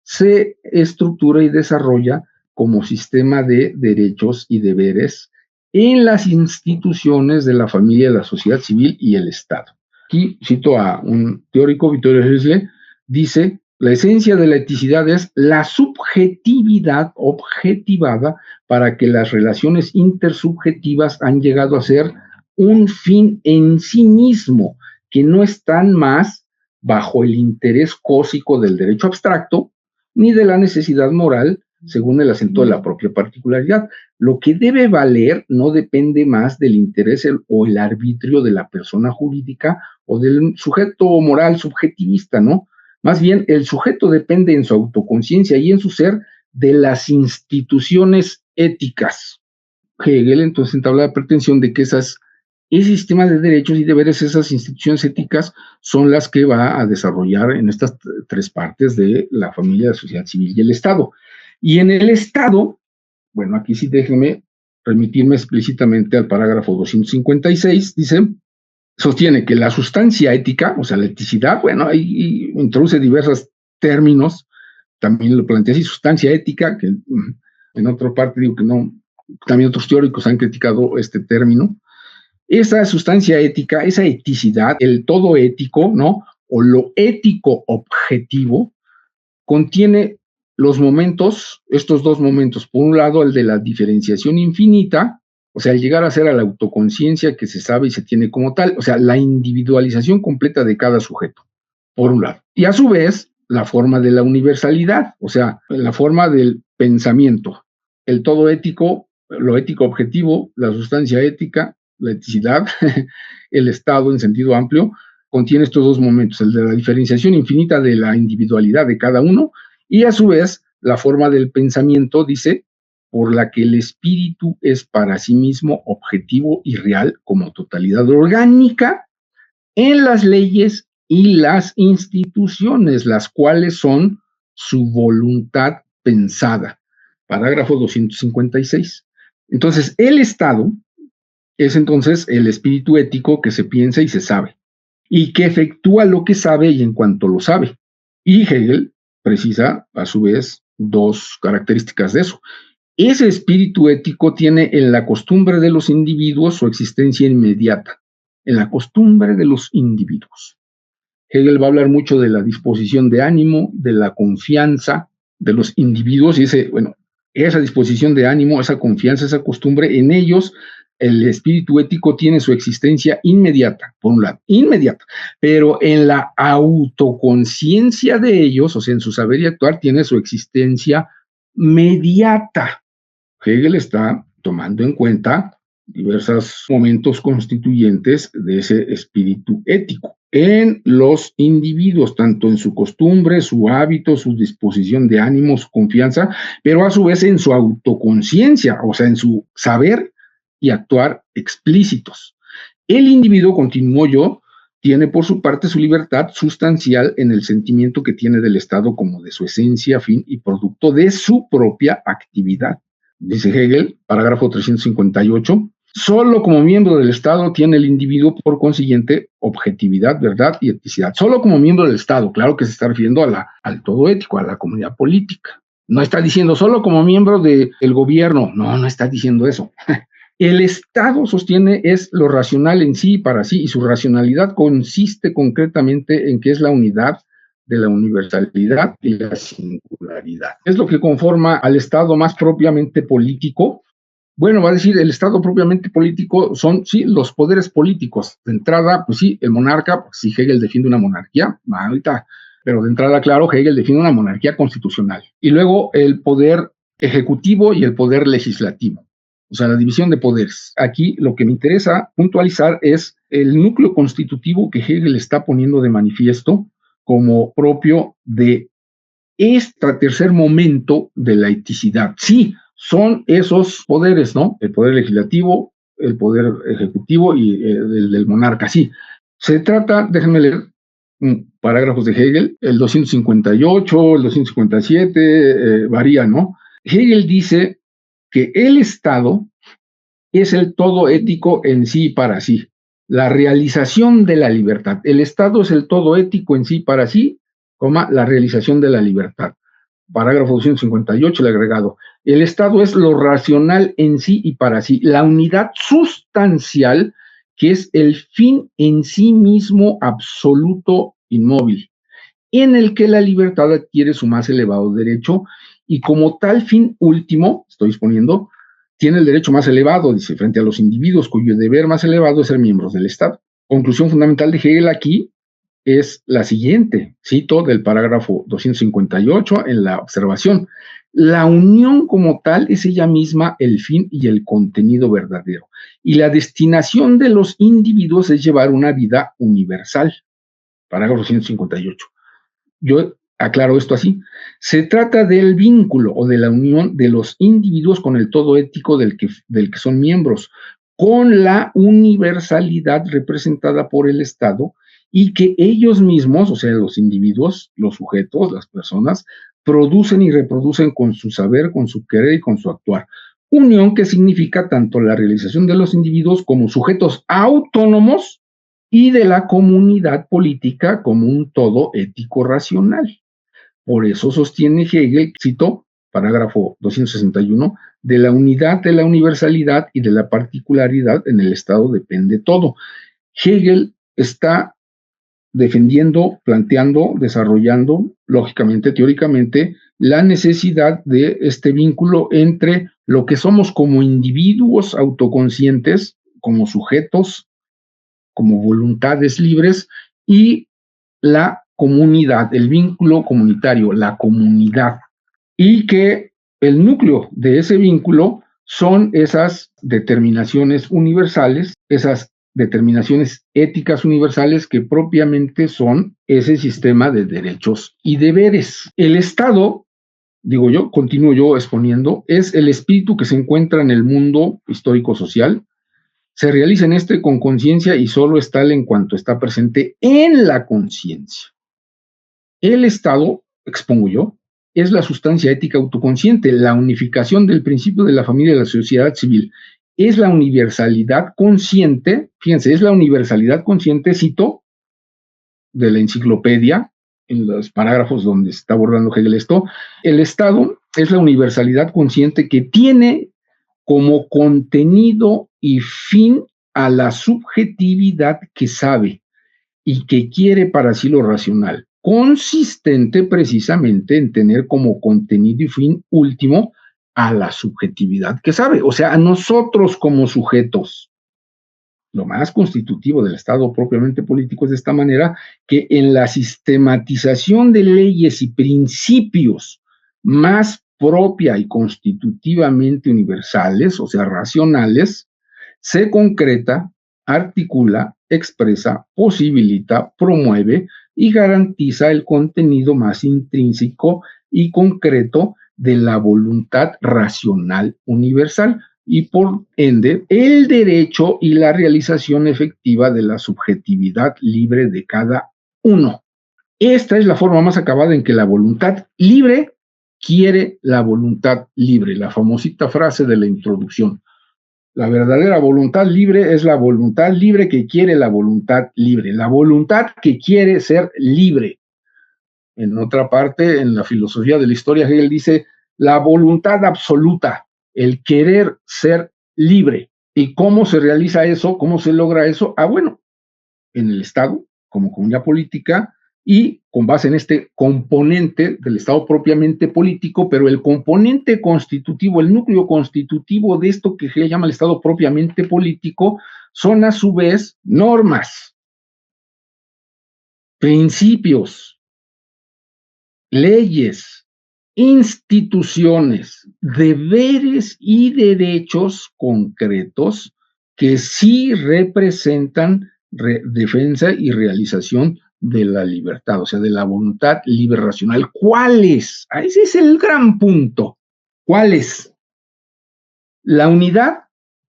se estructura y desarrolla como sistema de derechos y deberes en las instituciones de la familia, la sociedad civil y el Estado. Aquí cito a un teórico, Vittorio Hessle, dice: la esencia de la eticidad es la subjetividad objetivada para que las relaciones intersubjetivas han llegado a ser un fin en sí mismo, que no están más bajo el interés cósico del derecho abstracto, ni de la necesidad moral, según el acento de la propia particularidad. Lo que debe valer no depende más del interés o el arbitrio de la persona jurídica o del sujeto moral subjetivista, ¿no? Más bien, el sujeto depende en su autoconciencia y en su ser de las instituciones éticas. Hegel entonces entabla la pretensión de que ese sistema de derechos y deberes, esas instituciones éticas, son las que va a desarrollar en estas tres partes de la familia, la sociedad civil y el Estado. Y en el Estado, bueno, aquí sí déjenme remitirme explícitamente al parágrafo 256, dice: sostiene que la sustancia ética, o sea, la eticidad, bueno, ahí introduce diversos términos, también lo plantea así, sustancia ética, que en otra parte digo que no, también otros teóricos han criticado este término. Esa sustancia ética, esa eticidad, el todo ético, ¿no? O lo ético objetivo, contiene los momentos, estos dos momentos. Por un lado, el de la diferenciación infinita, o sea, el llegar a ser a la autoconciencia que se sabe y se tiene como tal, o sea, la individualización completa de cada sujeto, por un lado. Y a su vez, la forma de la universalidad, o sea, la forma del pensamiento, el todo ético, lo ético objetivo, la sustancia ética, la eticidad, el Estado en sentido amplio, contiene estos dos momentos, el de la diferenciación infinita de la individualidad de cada uno y a su vez la forma del pensamiento, dice, por la que el espíritu es para sí mismo objetivo y real como totalidad orgánica en las leyes y las instituciones, las cuales son su voluntad pensada. Parágrafo 256. Entonces, el Estado es entonces el espíritu ético que se piensa y se sabe, y que efectúa lo que sabe y en cuanto lo sabe. Y Hegel precisa, a su vez, dos características de eso. Ese espíritu ético tiene en la costumbre de los individuos su existencia inmediata, en la costumbre de los individuos. Hegel va a hablar mucho de la disposición de ánimo, de la confianza de los individuos, y dice, bueno, esa disposición de ánimo, esa confianza, esa costumbre, en ellos el espíritu ético tiene su existencia inmediata, por un lado, inmediata, pero en la autoconciencia de ellos, o sea, en su saber y actuar, tiene su existencia mediata. Hegel está tomando en cuenta diversos momentos constituyentes de ese espíritu ético en los individuos, tanto en su costumbre, su hábito, su disposición de ánimo, su confianza, pero a su vez en su autoconciencia, o sea, en su saber y actuar explícitos. El individuo, continuó yo, tiene por su parte su libertad sustancial en el sentimiento que tiene del Estado como de su esencia, fin y producto de su propia actividad. Dice Hegel, parágrafo 358, solo como miembro del Estado tiene el individuo, por consiguiente, objetividad, verdad y eticidad. Solo como miembro del Estado, claro que se está refiriendo al todo ético, a la comunidad política. No está diciendo solo como miembro del gobierno, no está diciendo eso. El Estado, sostiene, es lo racional en sí y para sí, y su racionalidad consiste concretamente en que es la unidad de la universalidad y la singularidad. Es lo que conforma al Estado más propiamente político. Bueno, va a decir, el Estado propiamente político son, sí, los poderes políticos. De entrada, pues sí, el monarca, pues sí, Hegel defiende una monarquía, ahorita, pero de entrada, claro, Hegel defiende una monarquía constitucional. Y luego el poder ejecutivo y el poder legislativo. O sea, la división de poderes. Aquí lo que me interesa puntualizar es el núcleo constitutivo que Hegel está poniendo de manifiesto como propio de este tercer momento de la eticidad. Sí, son esos poderes, ¿no? El poder legislativo, el poder ejecutivo y el del monarca, sí. Se trata, déjenme leer parágrafos de Hegel, el 258, el 257, varía, ¿no? Hegel dice que el Estado es el todo ético en sí y para sí, la realización de la libertad. El Estado es el todo ético en sí y para sí, la realización de la libertad. Parágrafo 258, el agregado. El Estado es lo racional en sí y para sí, la unidad sustancial que es el fin en sí mismo absoluto inmóvil, en el que la libertad adquiere su más elevado derecho y como tal fin último, estoy exponiendo, tiene el derecho más elevado, dice, frente a los individuos cuyo deber más elevado es ser miembros del Estado. Conclusión fundamental de Hegel aquí es la siguiente, cito del parágrafo 258 en la observación. La unión como tal es ella misma el fin y el contenido verdadero, y la destinación de los individuos es llevar una vida universal. Parágrafo 258. Yo aclaro esto así. Se trata del vínculo o de la unión de los individuos con el todo ético del que son miembros, con la universalidad representada por el Estado y que ellos mismos, o sea, los individuos, los sujetos, las personas, producen y reproducen con su saber, con su querer y con su actuar. Unión que significa tanto la realización de los individuos como sujetos autónomos y de la comunidad política como un todo ético racional. Por eso sostiene Hegel, cito, parágrafo 261, de la unidad, de la universalidad y de la particularidad en el Estado depende todo. Hegel está defendiendo, planteando, desarrollando, lógicamente, teóricamente, la necesidad de este vínculo entre lo que somos como individuos autoconscientes, como sujetos, como voluntades libres, y la comunidad, el vínculo comunitario, la comunidad, y que el núcleo de ese vínculo son esas determinaciones universales, esas determinaciones éticas universales que propiamente son ese sistema de derechos y deberes. El Estado, digo yo, continúo yo exponiendo, es el espíritu que se encuentra en el mundo histórico-social, se realiza en este con conciencia y solo es tal en cuanto está presente en la conciencia. El Estado, expongo yo, es la sustancia ética autoconsciente, la unificación del principio de la familia y de la sociedad civil. Es la universalidad consciente, fíjense, es la universalidad consciente, cito, de la enciclopedia, en los parágrafos donde está abordando Hegel esto, el Estado es la universalidad consciente que tiene como contenido y fin a la subjetividad que sabe y que quiere para sí lo racional, consistente precisamente en tener como contenido y fin último a la subjetividad que sabe, o sea, a nosotros como sujetos. Lo más constitutivo del Estado propiamente político es de esta manera que en la sistematización de leyes y principios más propia y constitutivamente universales, o sea, racionales, se concreta, articula, expresa, posibilita, promueve y garantiza el contenido más intrínseco y concreto de la voluntad racional universal y por ende el derecho y la realización efectiva de la subjetividad libre de cada uno. Esta es la forma más acabada en que la voluntad libre quiere la voluntad libre, la famosita frase de la introducción. La verdadera voluntad libre es la voluntad libre que quiere la voluntad libre, la voluntad que quiere ser libre. En otra parte, en la filosofía de la historia, Hegel dice la voluntad absoluta, el querer ser libre. ¿Y cómo se realiza eso? ¿Cómo se logra eso? Bueno, en el Estado, como comunidad política, y con base en este componente del Estado propiamente político, pero el componente constitutivo, el núcleo constitutivo de esto que se llama el Estado propiamente político, son a su vez normas, principios, leyes, instituciones, deberes y derechos concretos que sí representan defensa y realización de la libertad, o sea, de la voluntad libre racional. ¿Cuáles? Ese es el gran punto. ¿Cuáles? La unidad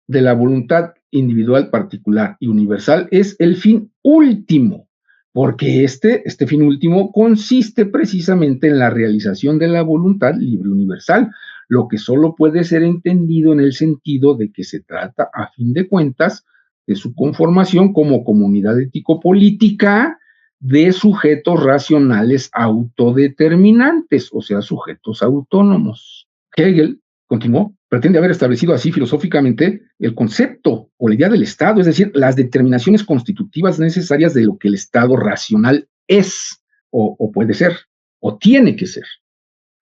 de la voluntad individual, particular y universal es el fin último, porque este fin último consiste precisamente en la realización de la voluntad libre universal, lo que solo puede ser entendido en el sentido de que se trata, a fin de cuentas, de su conformación como comunidad ético-política de sujetos racionales autodeterminantes, o sea, sujetos autónomos. Hegel continuó, pretende haber establecido así filosóficamente el concepto o la idea del Estado, es decir, las determinaciones constitutivas necesarias de lo que el Estado racional es o puede ser o tiene que ser.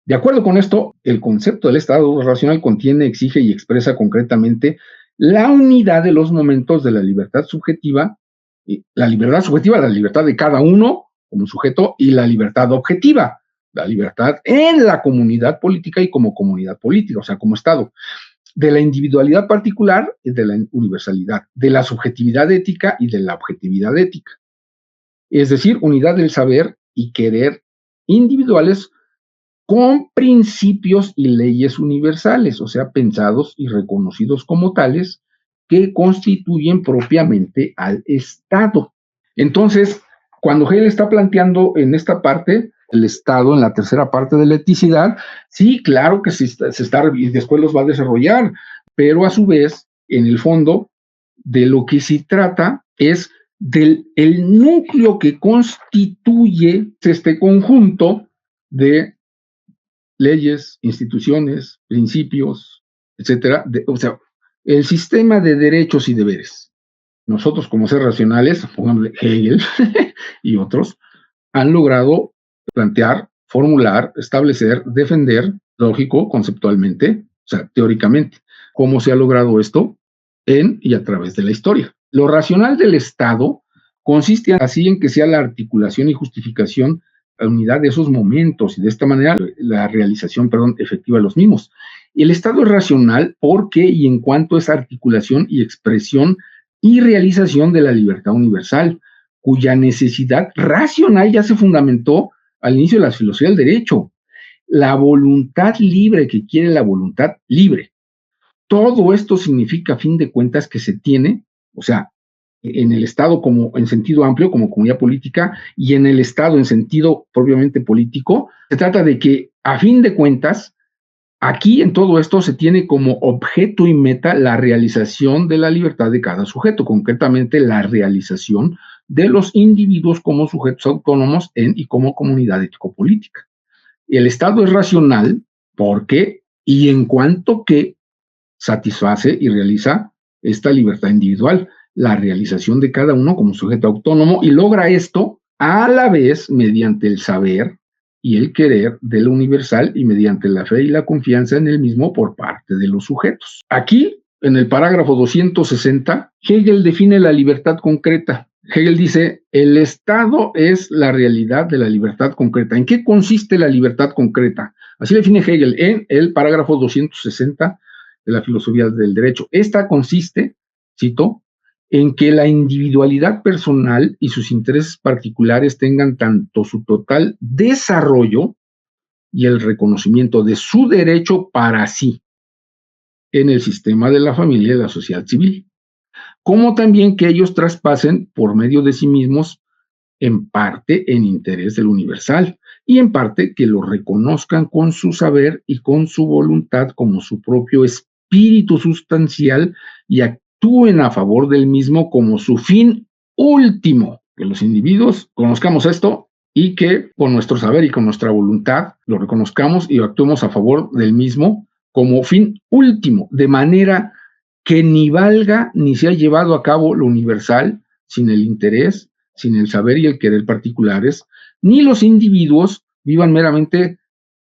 De acuerdo con esto, el concepto del Estado racional contiene, exige y expresa concretamente la unidad de los momentos de la libertad subjetiva, la libertad de cada uno como sujeto y la libertad objetiva, la libertad en la comunidad política y como comunidad política, o sea, como Estado, de la individualidad particular y de la universalidad, de la subjetividad ética y de la objetividad ética. Es decir, unidad del saber y querer individuales con principios y leyes universales, o sea, pensados y reconocidos como tales, que constituyen propiamente al Estado. Entonces, cuando Hegel está planteando en esta parte el Estado, en la tercera parte de la eticidad, sí, claro que se está y después los va a desarrollar, pero a su vez, en el fondo, de lo que se trata es del el núcleo que constituye este conjunto de leyes, instituciones, principios, etcétera, o sea, el sistema de derechos y deberes. Nosotros, como seres racionales, pongámosle Hegel y otros, han logrado plantear, formular, establecer, defender, lógico, conceptualmente, o sea, teóricamente. ¿Cómo se ha logrado esto? En y a través de la historia. Lo racional del Estado consiste así en que sea la articulación y justificación, la unidad de esos momentos y de esta manera la realización, efectiva de los mismos. El Estado es racional porque y en cuanto es articulación y expresión y realización de la libertad universal, cuya necesidad racional ya se fundamentó al inicio de la filosofía del derecho. La voluntad libre que quiere la voluntad libre. Todo esto significa, a fin de cuentas, que se tiene, o sea, en el Estado como en sentido amplio, como comunidad política, y en el Estado en sentido propiamente político, se trata de que, a fin de cuentas, aquí en todo esto se tiene como objeto y meta la realización de la libertad de cada sujeto, concretamente la realización de los individuos como sujetos autónomos en y como comunidad ético-política. El Estado es racional porque y en cuanto que satisface y realiza esta libertad individual, la realización de cada uno como sujeto autónomo y logra esto a la vez mediante el saber y el querer de lo universal y mediante la fe y la confianza en el mismo por parte de los sujetos. Aquí, en el parágrafo 260, Hegel define la libertad concreta. Hegel dice, el Estado es la realidad de la libertad concreta. ¿En qué consiste la libertad concreta? Así define Hegel en el parágrafo 260 de la filosofía del derecho. Esta consiste, cito, en que la individualidad personal y sus intereses particulares tengan tanto su total desarrollo y el reconocimiento de su derecho para sí en el sistema de la familia y la sociedad civil, como también que ellos traspasen por medio de sí mismos en parte en interés del universal y en parte que lo reconozcan con su saber y con su voluntad como su propio espíritu sustancial y actúen a favor del mismo como su fin último. Que los individuos conozcamos esto y que con nuestro saber y con nuestra voluntad lo reconozcamos y actuemos a favor del mismo como fin último, de manera que ni valga ni se ha llevado a cabo lo universal sin el interés, sin el saber y el querer particulares, ni los individuos vivan meramente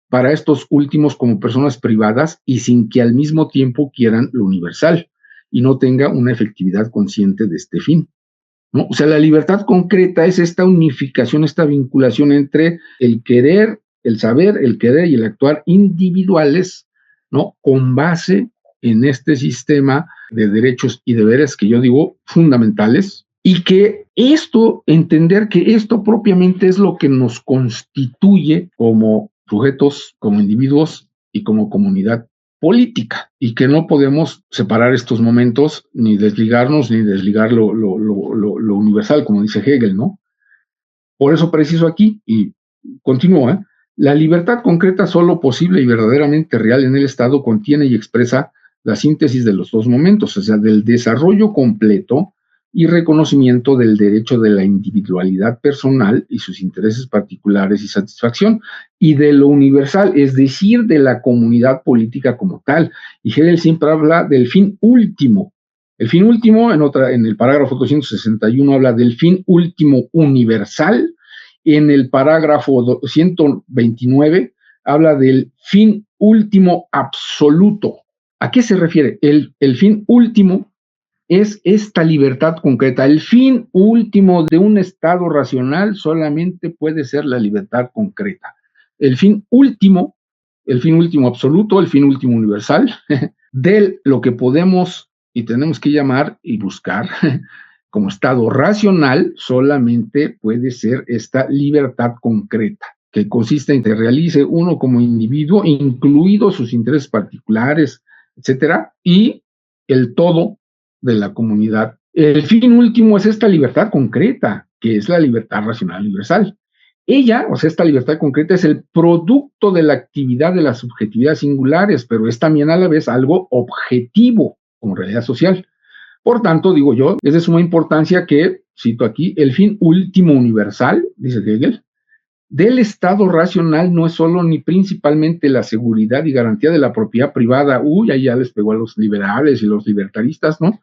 para estos últimos como personas privadas y sin que al mismo tiempo quieran lo universal y no tenga una efectividad consciente de este fin, ¿no? O sea, la libertad concreta es esta unificación, esta vinculación entre el querer, el saber, el querer y el actuar individuales, ¿no? Con base en este sistema de derechos y deberes que yo digo fundamentales, Y que entender que esto propiamente es lo que nos constituye como sujetos, como individuos y como comunidad política, y que no podemos separar estos momentos, ni desligarnos, ni desligar lo universal, como dice Hegel, ¿no? Por eso preciso aquí, y continúa, la libertad concreta solo posible y verdaderamente real en el Estado contiene y expresa la síntesis de los dos momentos, o sea, del desarrollo completo y reconocimiento del derecho de la individualidad personal y sus intereses particulares y satisfacción, y de lo universal, es decir, de la comunidad política como tal. Y Hegel siempre habla del fin último. El fin último, en el parágrafo 261, habla del fin último universal. En el parágrafo 129, habla del fin último absoluto. ¿A qué se refiere? El fin último es esta libertad concreta. El fin último de un estado racional solamente puede ser la libertad concreta. El fin último absoluto, el fin último universal, de lo que podemos y tenemos que llamar y buscar como estado racional, solamente puede ser esta libertad concreta, que consiste en que realice uno como individuo, incluidos sus intereses particulares, etcétera, y el todo de la comunidad. El fin último es esta libertad concreta, que es la libertad racional universal. Ella, o sea, esta libertad concreta es el producto de la actividad de las subjetividades singulares, pero es también a la vez algo objetivo como realidad social. Por tanto, digo yo, es de suma importancia que, cito aquí, el fin último universal, dice Hegel, del Estado racional no es solo ni principalmente la seguridad y garantía de la propiedad privada. Ahí ya les pegó a los liberales y los libertaristas, ¿no?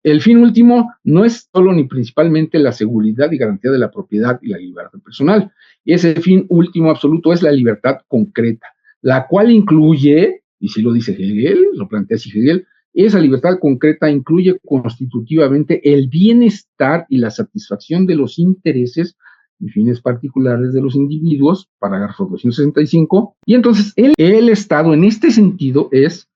El fin último no es solo ni principalmente la seguridad y garantía de la propiedad y la libertad personal. Ese fin último absoluto es la libertad concreta, la cual incluye, y si lo dice Hegel, lo plantea así Hegel, esa libertad concreta incluye constitutivamente el bienestar y la satisfacción de los intereses y fines particulares de los individuos, parágrafo 265, y entonces el Estado en este sentido es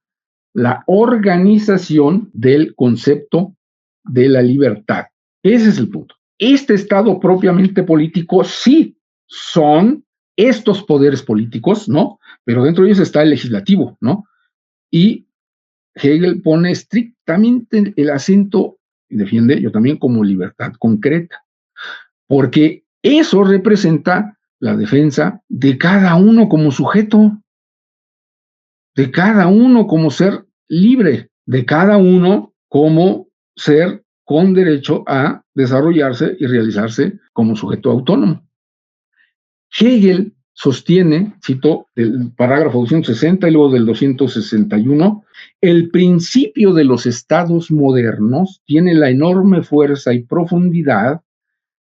la organización del concepto de la libertad. Ese es el punto. Este Estado propiamente político sí son estos poderes políticos, ¿no? Pero dentro de ellos está el legislativo, ¿no? Y Hegel pone estrictamente el acento, y defiende yo también, como libertad concreta, porque eso representa la defensa de cada uno como sujeto, de cada uno como ser libre, de cada uno como ser con derecho a desarrollarse y realizarse como sujeto autónomo. Hegel sostiene, cito el parágrafo 260 y luego del 261, el principio de los estados modernos tiene la enorme fuerza y profundidad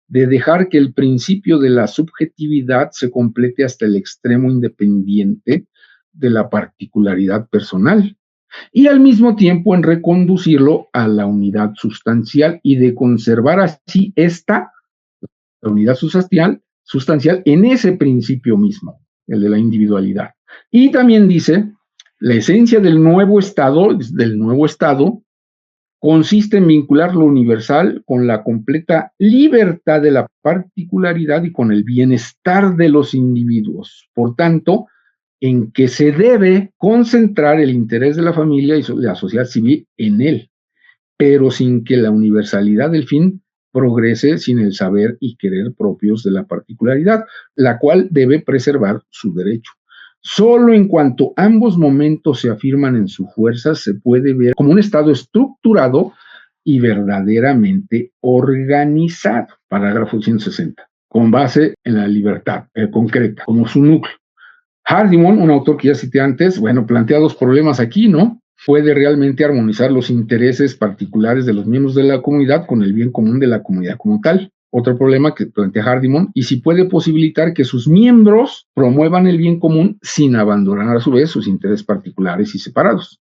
de dejar que el principio de la subjetividad se complete hasta el extremo independiente de la particularidad personal y al mismo tiempo en reconducirlo a la unidad sustancial y de conservar así la unidad sustancial en ese principio mismo, el de la individualidad. Y también dice, la esencia del nuevo Estado consiste en vincular lo universal con la completa libertad de la particularidad y con el bienestar de los individuos. Por tanto, en que se debe concentrar el interés de la familia y la sociedad civil en él, pero sin que la universalidad del fin progrese sin el saber y querer propios de la particularidad, la cual debe preservar su derecho. Solo en cuanto ambos momentos se afirman en su fuerza, se puede ver como un Estado estructurado y verdaderamente organizado. Parágrafo 160. Con base en la libertad concreta, como su núcleo. Hardiman, un autor que ya cité antes, plantea dos problemas aquí, ¿no? Puede realmente armonizar los intereses particulares de los miembros de la comunidad con el bien común de la comunidad como tal. Otro problema que plantea Hardiman, y si puede posibilitar que sus miembros promuevan el bien común sin abandonar a su vez sus intereses particulares y separados.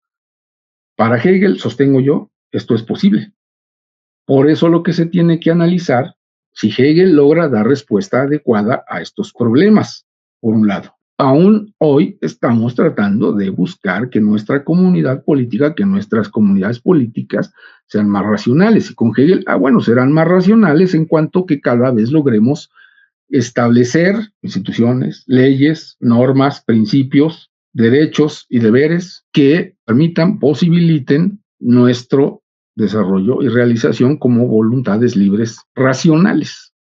Para Hegel, sostengo yo, esto es posible. Por eso lo que se tiene que analizar, si Hegel logra dar respuesta adecuada a estos problemas, por un lado. Aún hoy estamos tratando de buscar que nuestra comunidad política, que nuestras comunidades políticas sean más racionales. Y con Hegel, bueno, serán más racionales en cuanto que cada vez logremos establecer instituciones, leyes, normas, principios, derechos y deberes que permitan, posibiliten nuestro desarrollo y realización como voluntades libres racionales.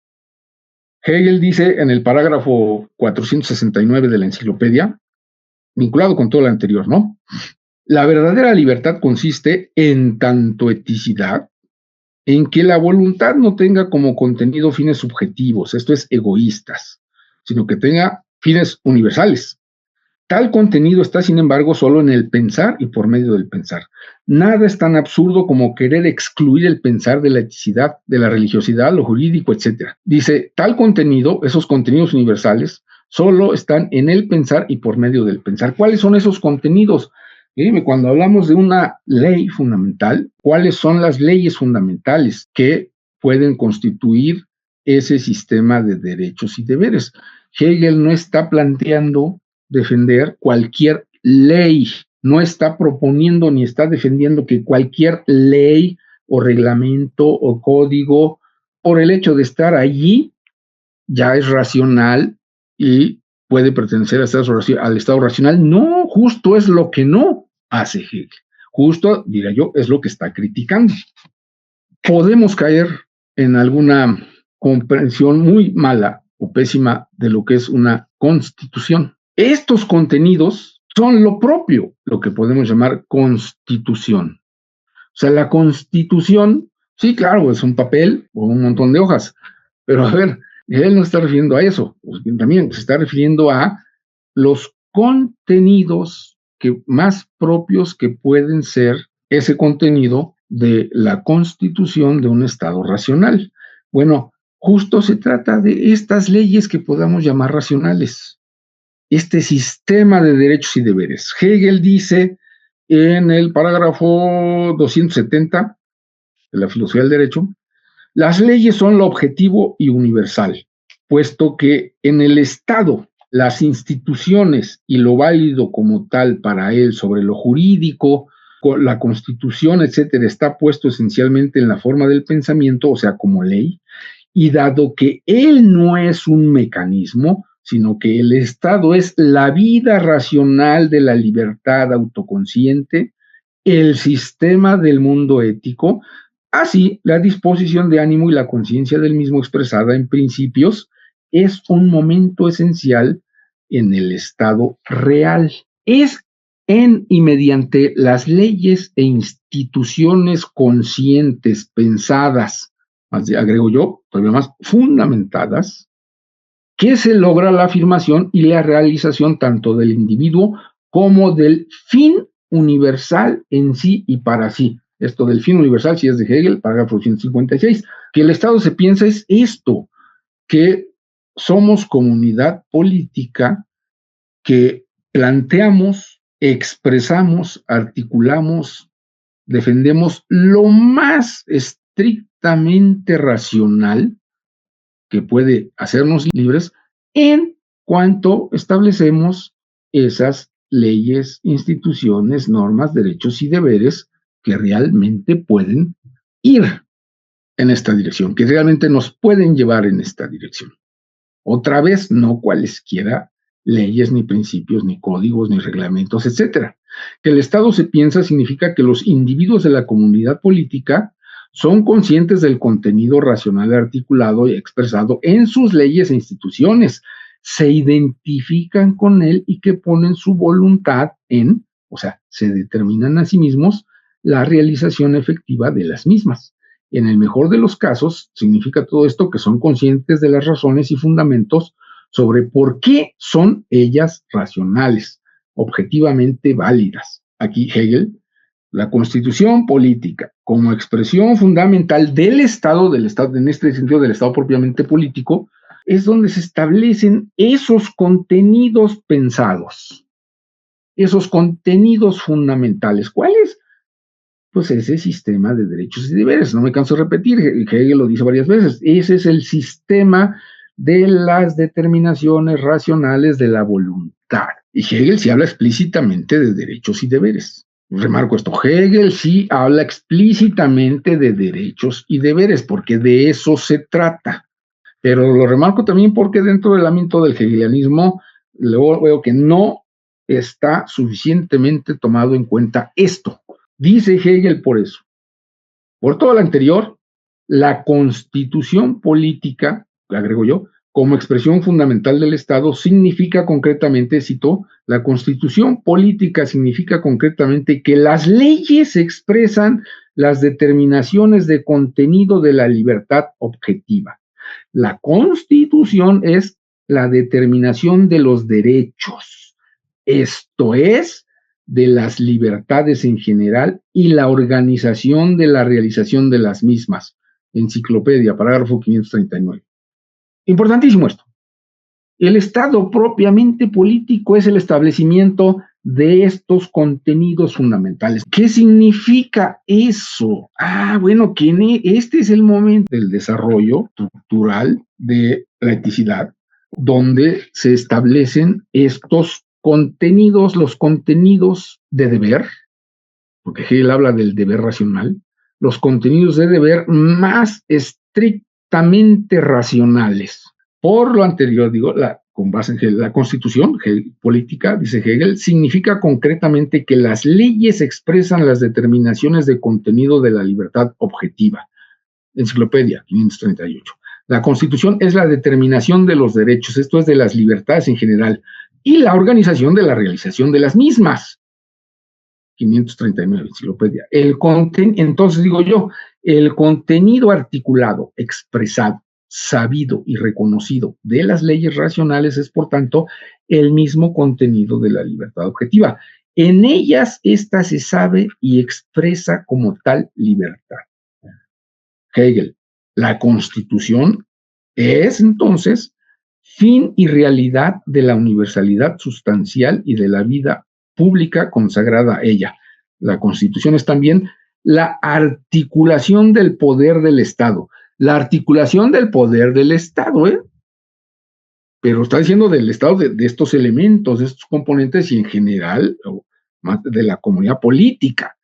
Hegel dice en el parágrafo 469 de la enciclopedia, vinculado con todo lo anterior, ¿no? La verdadera libertad consiste en tanto eticidad, en que la voluntad no tenga como contenido fines subjetivos, esto es, egoístas, sino que tenga fines universales. Tal contenido está, sin embargo, solo en el pensar y por medio del pensar. Nada es tan absurdo como querer excluir el pensar de la eticidad, de la religiosidad, lo jurídico, etc. Dice, tal contenido, esos contenidos universales, solo están en el pensar y por medio del pensar. ¿Cuáles son esos contenidos? Cuando hablamos de una ley fundamental, ¿cuáles son las leyes fundamentales que pueden constituir ese sistema de derechos y deberes? Hegel no está planteando defender cualquier ley, no está proponiendo ni está defendiendo que cualquier ley o reglamento o código, por el hecho de estar allí, ya es racional y puede pertenecer al estado racional. No, justo es lo que no hace Hegel. Justo, diría yo, es lo que está criticando. Podemos caer en alguna comprensión muy mala o pésima de lo que es una constitución. Estos contenidos son lo propio, lo que podemos llamar constitución. O sea, la constitución, sí, claro, es un papel o un montón de hojas, pero a ver, él no está refiriendo a eso, también se está refiriendo a los contenidos más propios que pueden ser ese contenido de la constitución de un Estado racional. Bueno, justo se trata de estas leyes que podamos llamar racionales, este sistema de derechos y deberes. Hegel dice en el parágrafo 270 de la filosofía del derecho, las leyes son lo objetivo y universal, puesto que en el Estado las instituciones y lo válido como tal para él sobre lo jurídico, la Constitución, etcétera, está puesto esencialmente en la forma del pensamiento, o sea, como ley, y dado que él no es un mecanismo, sino que el Estado es la vida racional de la libertad autoconsciente, el sistema del mundo ético, así la disposición de ánimo y la conciencia del mismo expresada en principios es un momento esencial en el Estado real. Es en y mediante las leyes e instituciones conscientes, pensadas, agrego yo, todavía más, fundamentadas, que se logra la afirmación y la realización tanto del individuo como del fin universal en sí y para sí. Esto del fin universal, si es de Hegel, parágrafo 156, que el Estado se piensa es esto, que somos comunidad política que planteamos, expresamos, articulamos, defendemos lo más estrictamente racional que puede hacernos libres en cuanto establecemos esas leyes, instituciones, normas, derechos y deberes que realmente pueden ir en esta dirección, que realmente nos pueden llevar en esta dirección. Otra vez, no cualesquiera leyes, ni principios, ni códigos, ni reglamentos, etcétera. Que el Estado se piensa significa que los individuos de la comunidad política son conscientes del contenido racional articulado y expresado en sus leyes e instituciones, se identifican con él y que ponen su voluntad en, o sea, se determinan a sí mismos la realización efectiva de las mismas. En el mejor de los casos, significa todo esto que son conscientes de las razones y fundamentos sobre por qué son ellas racionales, objetivamente válidas. Aquí Hegel, la constitución política como expresión fundamental del Estado, en este sentido del Estado propiamente político, es donde se establecen esos contenidos pensados, esos contenidos fundamentales. ¿Cuáles? Pues ese sistema de derechos y deberes. No me canso de repetir, Hegel lo dice varias veces, ese es el sistema de las determinaciones racionales de la voluntad. Y Hegel sí habla explícitamente de derechos y deberes. Remarco esto, Hegel sí habla explícitamente de derechos y deberes, porque de eso se trata. Pero lo remarco también porque dentro del ámbito del hegelianismo luego veo que no está suficientemente tomado en cuenta esto. Dice Hegel por eso. Por todo lo anterior, la constitución política, agrego yo, como expresión fundamental del Estado, significa concretamente, cito, la constitución política significa concretamente que las leyes expresan las determinaciones de contenido de la libertad objetiva. La constitución es la determinación de los derechos, esto es, de las libertades en general y la organización de la realización de las mismas. Enciclopedia, parágrafo 539. Importantísimo esto. El Estado propiamente político es el establecimiento de estos contenidos fundamentales. ¿Qué significa eso? Bueno, que este es el momento del desarrollo estructural de la eticidad, donde se establecen estos contenidos, los contenidos de deber, porque Hegel habla del deber racional, los contenidos de deber más estrictamente racionales. Por lo anterior, digo, con base en Hegel, la constitución política, dice Hegel, significa concretamente que las leyes expresan las determinaciones de contenido de la libertad objetiva. Enciclopedia, 538. La constitución es la determinación de los derechos, esto es de las libertades en general, y la organización de la realización de las mismas. 539, enciclopedia. Entonces digo yo, el contenido articulado, expresado, sabido y reconocido de las leyes racionales es, por tanto, el mismo contenido de la libertad objetiva. En ellas, esta se sabe y expresa como tal libertad. Hegel, la Constitución es entonces fin y realidad de la universalidad sustancial y de la vida pública consagrada a ella. La Constitución es también la articulación del poder del Estado. La articulación del poder del Estado, pero está diciendo del Estado de estos elementos, de estos componentes y en general de la comunidad política.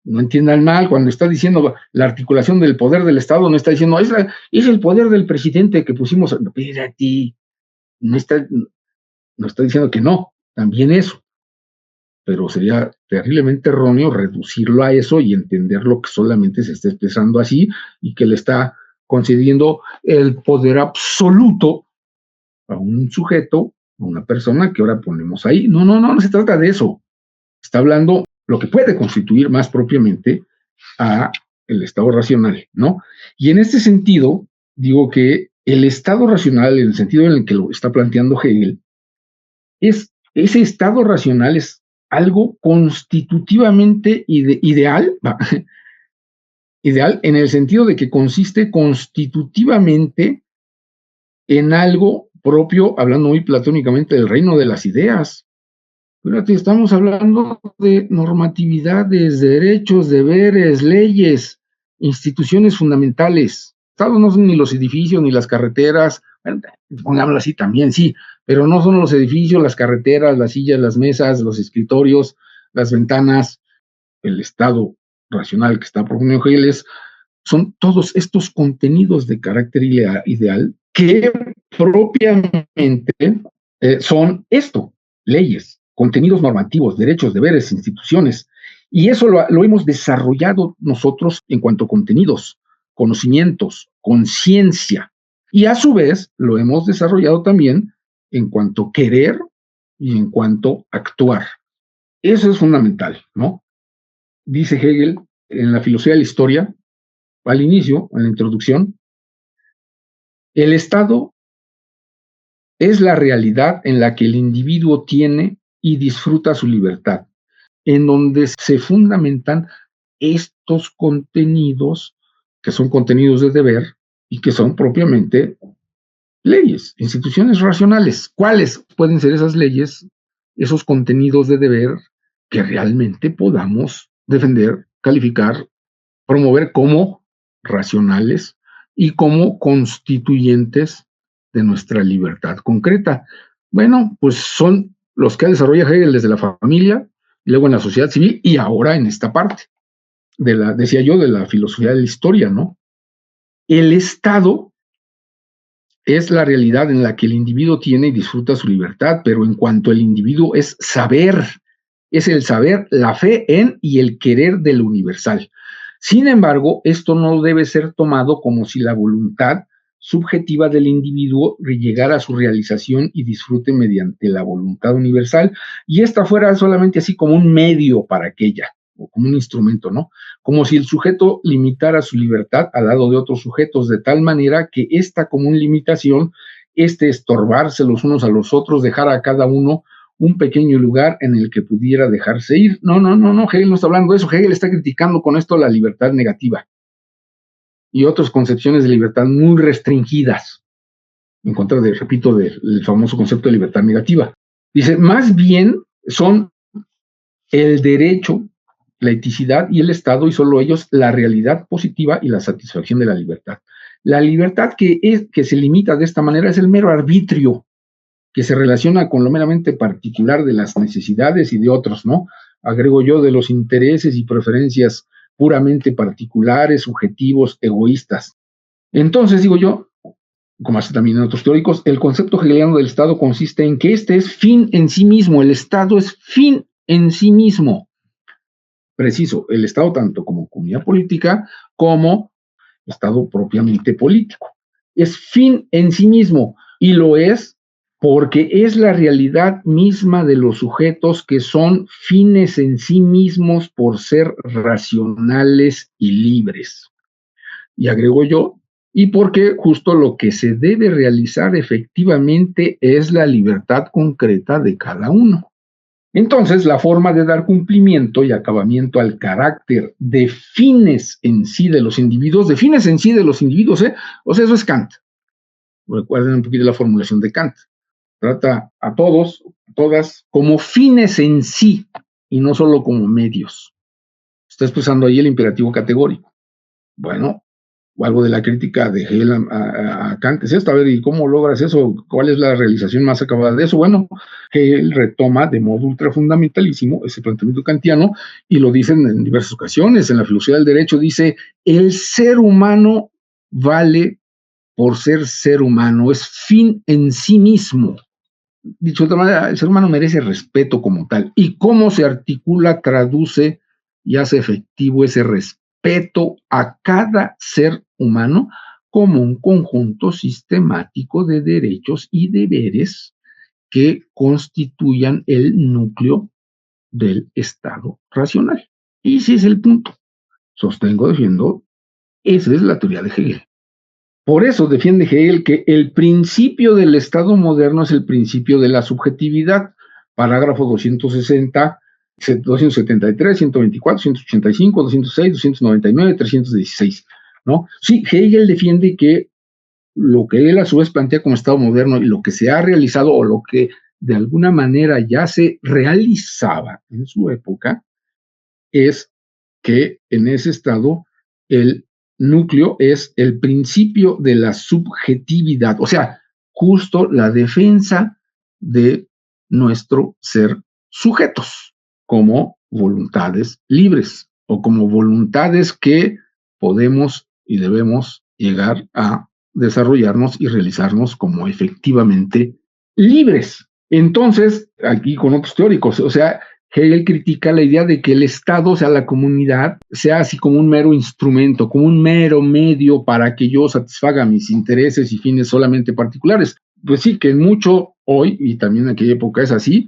No entiendan mal, cuando está diciendo la articulación del poder del Estado, no está diciendo, es el poder del presidente que pusimos. Espérate, no está diciendo que no, también eso. Pero sería terriblemente erróneo reducirlo a eso y entenderlo que solamente se está expresando así y que le está concediendo el poder absoluto a un sujeto, a una persona que ahora ponemos ahí. No se trata de eso. Está hablando lo que puede constituir más propiamente a el estado racional, ¿no? Y en este sentido, digo que el estado racional, en el sentido en el que lo está planteando Hegel, ese estado racional es algo constitutivamente ideal, ideal en el sentido de que consiste constitutivamente en algo propio, hablando muy platónicamente del reino de las ideas. Fíjate, estamos hablando de normatividades, derechos, deberes, leyes, instituciones fundamentales. Estado no son ni los edificios ni las carreteras, bueno, pongámoslo así también, sí, pero no son los edificios, las carreteras, las sillas, las mesas, los escritorios, las ventanas. El estado racional que está proponiendo Hegel son todos estos contenidos de carácter ideal que propiamente son esto, leyes, contenidos normativos, derechos, deberes, instituciones. Y eso lo hemos desarrollado nosotros en cuanto a contenidos, conocimientos, conciencia. Y a su vez lo hemos desarrollado también en cuanto a querer y en cuanto a actuar. Eso es fundamental, ¿no? Dice Hegel en la filosofía de la historia, al inicio, en la introducción, el Estado es la realidad en la que el individuo tiene y disfruta su libertad, en donde se fundamentan estos contenidos, que son contenidos de deber y que son propiamente leyes, instituciones racionales. ¿Cuáles pueden ser esas leyes, esos contenidos de deber que realmente podamos defender, calificar, promover como racionales y como constituyentes de nuestra libertad concreta? Bueno, pues son los que desarrolla Hegel desde la familia, y luego en la sociedad civil, y ahora en esta parte, decía yo, de la filosofía de la historia, ¿no? El Estado es la realidad en la que el individuo tiene y disfruta su libertad, pero en cuanto el individuo es el saber, la fe en y el querer del universal. Sin embargo, esto no debe ser tomado como si la voluntad subjetiva del individuo llegara a su realización y disfrute mediante la voluntad universal, y esta fuera solamente así como un medio para aquella, o como un instrumento, ¿no? Como si el sujeto limitara su libertad al lado de otros sujetos, de tal manera que esta común limitación, estorbarse los unos a los otros, dejar a cada uno un pequeño lugar en el que pudiera dejarse ir. No, Hegel no está hablando de eso. Hegel está criticando con esto la libertad negativa y otras concepciones de libertad muy restringidas, en contra repito, del famoso concepto de libertad negativa. Dice, más bien son el derecho, la eticidad y el Estado, y solo ellos, la realidad positiva y la satisfacción de la libertad. La libertad que se limita de esta manera es el mero arbitrio, que se relaciona con lo meramente particular de las necesidades y de otros, ¿no? Agrego yo, de los intereses y preferencias puramente particulares, subjetivos, egoístas. Entonces, digo yo, como hace también en otros teóricos, el concepto hegeliano del Estado consiste en que este es fin en sí mismo, el Estado es fin en sí mismo. Preciso, el Estado tanto como comunidad política como Estado propiamente político. Es fin en sí mismo, y lo es porque es la realidad misma de los sujetos, que son fines en sí mismos por ser racionales y libres. Y agrego yo, y porque justo lo que se debe realizar efectivamente es la libertad concreta de cada uno. Entonces, la forma de dar cumplimiento y acabamiento al carácter de fines en sí de los individuos, o sea, eso es Kant. Recuerden un poquito la formulación de Kant. Trata a todos, todas, como fines en sí y no solo como medios. Está expresando ahí el imperativo categórico. Bueno, algo de la crítica de Hegel a Kant es esto. A ver, ¿y cómo logras eso? ¿Cuál es la realización más acabada de eso? Bueno, Hegel retoma de modo ultrafundamentalísimo ese planteamiento kantiano y lo dicen en diversas ocasiones. En la filosofía del derecho dice, el ser humano vale por ser humano, es fin en sí mismo. Dicho de otra manera, el ser humano merece respeto como tal. ¿Y cómo se articula, traduce y hace efectivo ese respeto a cada ser humano como un conjunto sistemático de derechos y deberes que constituyan el núcleo del Estado racional? Y ese es el punto. Sostengo, defiendo, esa es la teoría de Hegel. Por eso defiende Hegel que el principio del Estado moderno es el principio de la subjetividad. Parágrafo 260, 273, 124, 185, 206, 299, 316, ¿no? Sí, Hegel defiende que lo que él a su vez plantea como Estado moderno y lo que se ha realizado, o lo que de alguna manera ya se realizaba en su época, es que en ese estado el núcleo es el principio de la subjetividad, o sea, justo la defensa de nuestro ser sujetos como voluntades libres, o como voluntades que podemos y debemos llegar a desarrollarnos y realizarnos como efectivamente libres. Entonces, aquí con otros teóricos, o sea, Hegel critica la idea de que el Estado, o sea, la comunidad, sea así como un mero instrumento, como un mero medio para que yo satisfaga mis intereses y fines solamente particulares. Pues sí, que en mucho hoy, y también en aquella época es así,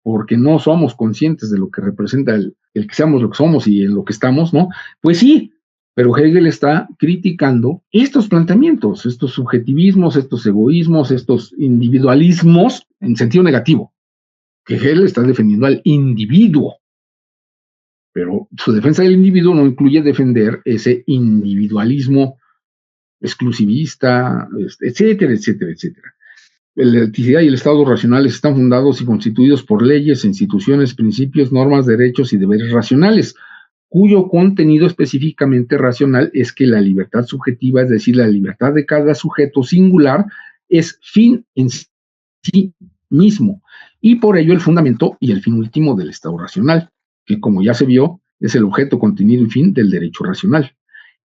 porque no somos conscientes de lo que representa el que seamos lo que somos y en lo que estamos, ¿no? Pues sí, pero Hegel está criticando estos planteamientos, estos subjetivismos, estos egoísmos, estos individualismos en sentido negativo, que Hegel está defendiendo al individuo, pero su defensa del individuo no incluye defender ese individualismo exclusivista, etcétera, etcétera, etcétera. La eticidad y el Estado racionales están fundados y constituidos por leyes, instituciones, principios, normas, derechos y deberes racionales, cuyo contenido específicamente racional es que la libertad subjetiva, es decir, la libertad de cada sujeto singular, es fin en sí mismo, y por ello el fundamento y el fin último del Estado racional, que como ya se vio, es el objeto, contenido y fin del derecho racional.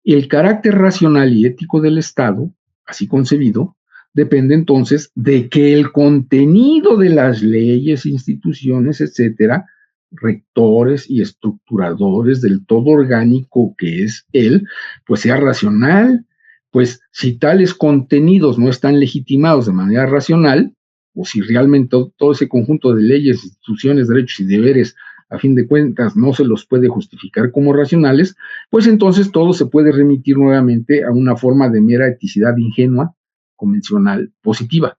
El carácter racional y ético del Estado, así concebido, depende entonces de que el contenido de las leyes, instituciones, etcétera, rectores y estructuradores del todo orgánico que es él, pues sea racional. Pues si tales contenidos no están legitimados de manera racional, o si realmente todo ese conjunto de leyes, instituciones, derechos y deberes, a fin de cuentas, no se los puede justificar como racionales, pues entonces todo se puede remitir nuevamente a una forma de mera eticidad ingenua, convencional, positiva.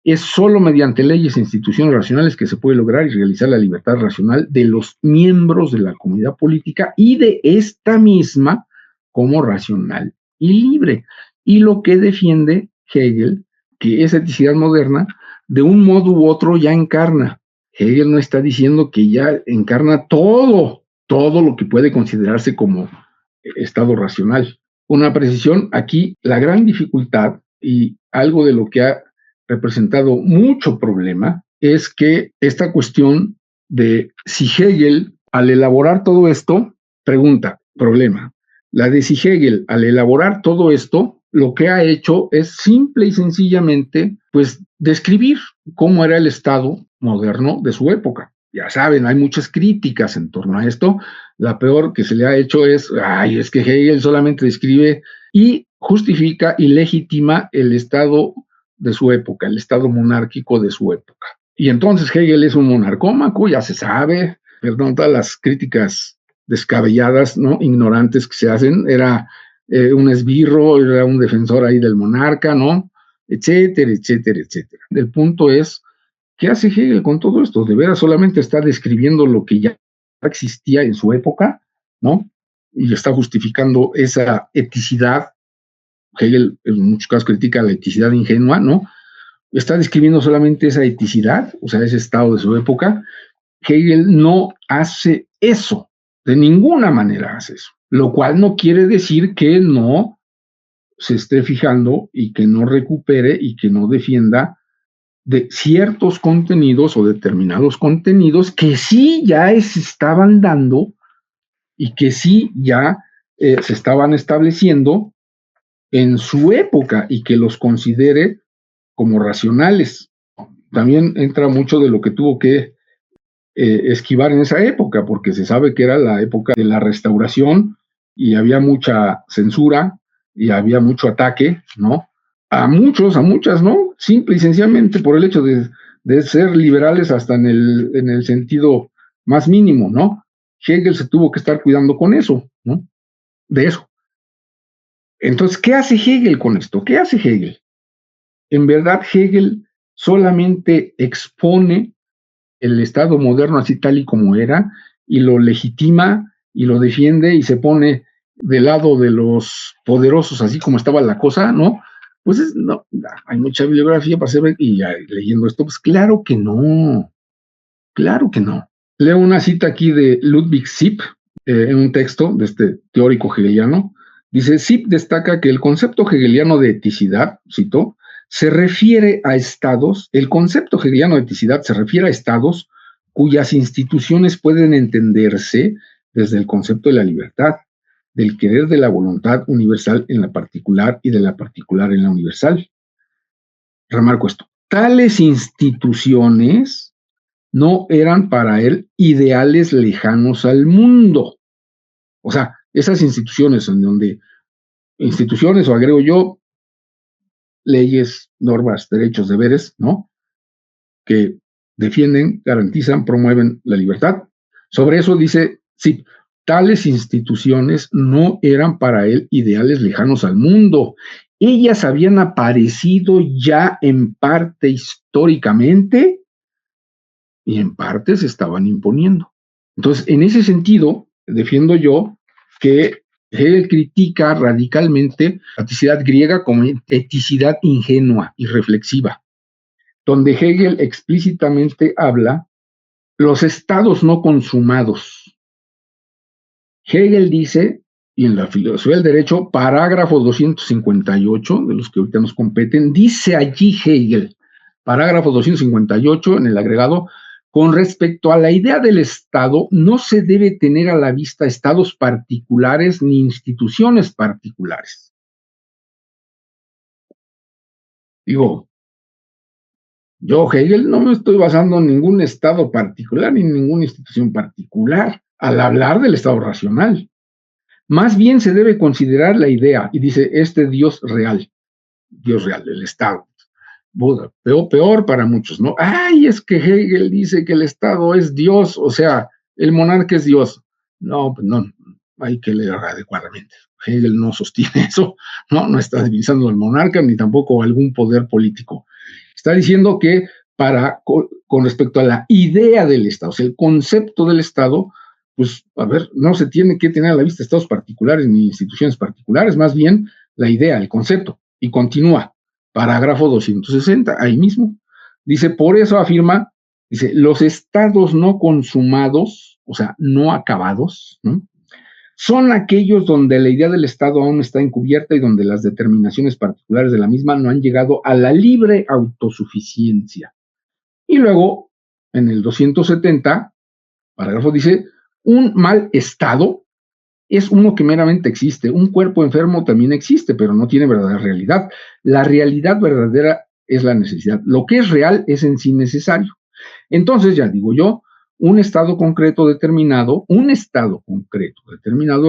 Es solo mediante leyes e instituciones racionales que se puede lograr y realizar la libertad racional de los miembros de la comunidad política y de esta misma como racional y libre. Y lo que defiende Hegel, que esa eticidad moderna, de un modo u otro ya encarna. Hegel no está diciendo que ya encarna todo lo que puede considerarse como estado racional. Una precisión, aquí la gran dificultad y algo de lo que ha representado mucho problema es que esta cuestión de si Hegel, al elaborar todo esto, pregunta, problema, la de si Hegel, al elaborar todo esto, lo que ha hecho es simple y sencillamente, pues, describir cómo era el Estado moderno de su época. Ya saben, hay muchas críticas en torno a esto. La peor que se le ha hecho es que Hegel solamente describe y justifica y legitima el Estado de su época, el Estado monárquico de su época. Y entonces Hegel es un monarcómaco, ya se sabe, perdón, todas las críticas descabelladas, ¿no? Ignorantes que se hacen, era un esbirro, era un defensor ahí del monarca, ¿no? Etcétera, etcétera, etcétera. El punto es, ¿qué hace Hegel con todo esto? ¿De veras solamente está describiendo lo que ya existía en su época, ¿no? Y está justificando esa eticidad. Hegel en muchos casos critica la eticidad ingenua, ¿no? Está describiendo solamente esa eticidad, o sea, ese estado de su época. Hegel no hace eso, de ninguna manera hace eso, lo cual no quiere decir que no se esté fijando y que no recupere y que no defienda de ciertos contenidos o determinados contenidos que sí ya se estaban dando y que sí ya se estaban estableciendo en su época y que los considere como racionales. También entra mucho de lo que tuvo que esquivar en esa época, porque se sabe que era la época de la Restauración y había mucha censura y había mucho ataque, ¿no? A muchas, ¿no? Simple y sencillamente por el hecho de ser liberales hasta en el sentido más mínimo, ¿no? Hegel se tuvo que estar cuidando con eso, ¿no? De eso. Entonces, ¿qué hace Hegel con esto? ¿Qué hace Hegel? En verdad, Hegel solamente expone el Estado moderno así tal y como era y lo legitima y lo defiende y se pone del lado de los poderosos así como estaba la cosa, ¿no? Pues no, hay mucha bibliografía para saber y leyendo esto, pues claro que no. Leo una cita aquí de Ludwig Sipp en un texto de este teórico hegeliano. Dice, Sipp destaca que el concepto hegeliano de eticidad, cito, se refiere a estados, el concepto hegeliano de eticidad se refiere a estados cuyas instituciones pueden entenderse desde el concepto de la libertad, del querer de la voluntad universal en la particular y de la particular en la universal. Remarco esto, tales instituciones no eran para él ideales lejanos al mundo. O sea, esas instituciones en donde, instituciones o agrego yo, leyes, normas, derechos, deberes, ¿no? Que defienden, garantizan, promueven la libertad. Sobre eso dice, sí, tales instituciones no eran para él ideales lejanos al mundo. Ellas habían aparecido ya en parte históricamente y en parte se estaban imponiendo. Entonces, en ese sentido, defiendo yo que Hegel critica radicalmente la eticidad griega como eticidad ingenua y reflexiva, donde Hegel explícitamente habla los estados no consumados. Hegel dice, y en la filosofía del derecho, parágrafo 258, de los que ahorita nos competen, dice allí Hegel, Parágrafo 258 en el agregado. Con respecto a la idea del Estado, no se debe tener a la vista estados particulares ni instituciones particulares. Digo, yo, Hegel, no me estoy basando en ningún estado particular ni en ninguna institución particular al hablar del Estado racional. Más bien se debe considerar la idea, y dice, Dios real, el Estado. Buda, peor para muchos, ¿no? Ay, es que Hegel dice que el Estado es Dios, o sea, el monarca es Dios. No, pues no, hay que leer adecuadamente. Hegel no sostiene eso, no está divisando al monarca ni tampoco algún poder político. Está diciendo que con respecto a la idea del Estado, o sea, el concepto del Estado, pues, a ver, no se tiene que tener a la vista estados particulares ni instituciones particulares, más bien la idea, el concepto, y continúa. Parágrafo 260, ahí mismo. Dice, por eso afirma, dice, los estados no consumados, o sea, no acabados, ¿no?, son aquellos donde la idea del Estado aún está encubierta y donde las determinaciones particulares de la misma no han llegado a la libre autosuficiencia. Y luego, en el 270, parágrafo dice, un mal estado es uno que meramente existe. Un cuerpo enfermo también existe, pero no tiene verdadera realidad. La realidad verdadera es la necesidad. Lo que es real es en sí necesario. Entonces, ya digo yo, un estado concreto determinado es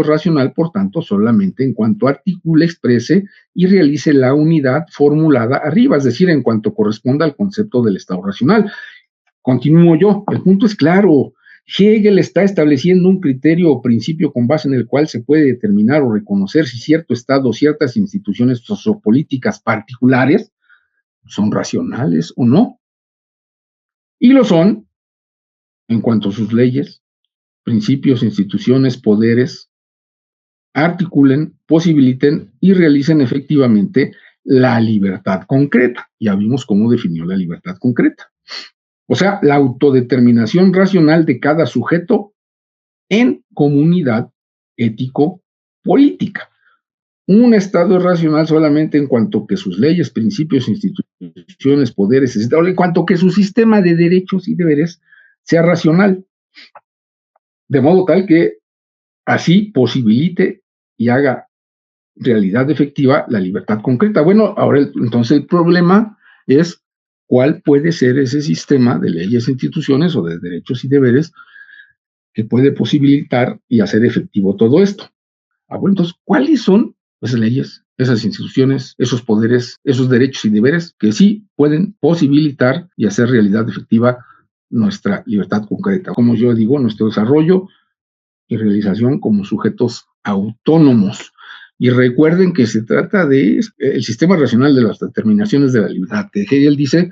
racional, por tanto, solamente en cuanto articule, exprese y realice la unidad formulada arriba, es decir, en cuanto corresponda al concepto del estado racional. Continúo yo, el punto es claro. Hegel está estableciendo un criterio o principio con base en el cual se puede determinar o reconocer si cierto estado o ciertas instituciones sociopolíticas particulares son racionales o no. Y lo son en cuanto a sus leyes, principios, instituciones, poderes, articulen, posibiliten y realicen efectivamente la libertad concreta. Ya vimos cómo definió la libertad concreta. O sea, la autodeterminación racional de cada sujeto en comunidad ético-política. Un Estado es racional solamente en cuanto que sus leyes, principios, instituciones, poderes, etc., en cuanto que su sistema de derechos y deberes sea racional, de modo tal que así posibilite y haga realidad efectiva la libertad concreta. Bueno, ahora entonces el problema es cuál puede ser ese sistema de leyes, instituciones o de derechos y deberes que puede posibilitar y hacer efectivo todo esto. Bueno, entonces, ¿cuáles son esas leyes, esas instituciones, esos poderes, esos derechos y deberes que sí pueden posibilitar y hacer realidad efectiva nuestra libertad concreta? Como yo digo, nuestro desarrollo y realización como sujetos autónomos. Y recuerden que se trata de el sistema racional de las determinaciones de la libertad, que Hegel dice,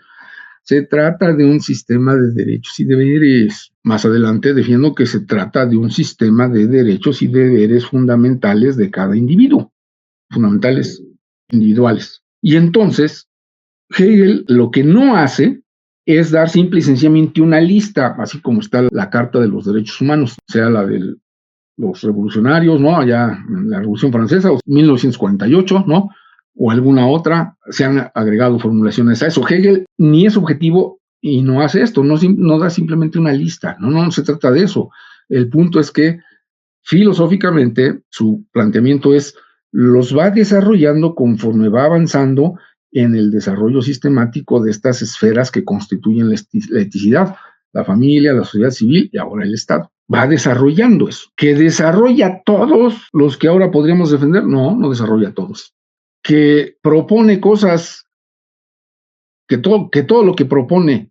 se trata de un sistema de derechos y deberes. Más adelante defiendo que se trata de un sistema de derechos y deberes fundamentales de cada individuo, fundamentales individuales. Y entonces, Hegel lo que no hace es dar simple y sencillamente una lista, así como está la Carta de los Derechos Humanos, sea la de los revolucionarios, ¿no?, allá en la Revolución Francesa, 1948, ¿no?, o alguna otra, se han agregado formulaciones a eso. Hegel ni es objetivo y no hace esto, no da simplemente una lista, no se trata de eso. El punto es que filosóficamente su planteamiento es, los va desarrollando conforme va avanzando en el desarrollo sistemático de estas esferas que constituyen la eticidad, la familia, la sociedad civil y ahora el Estado. Va desarrollando eso. ¿Que desarrolla a todos los que ahora podríamos defender? No desarrolla a todos. Que propone cosas, que todo lo que propone,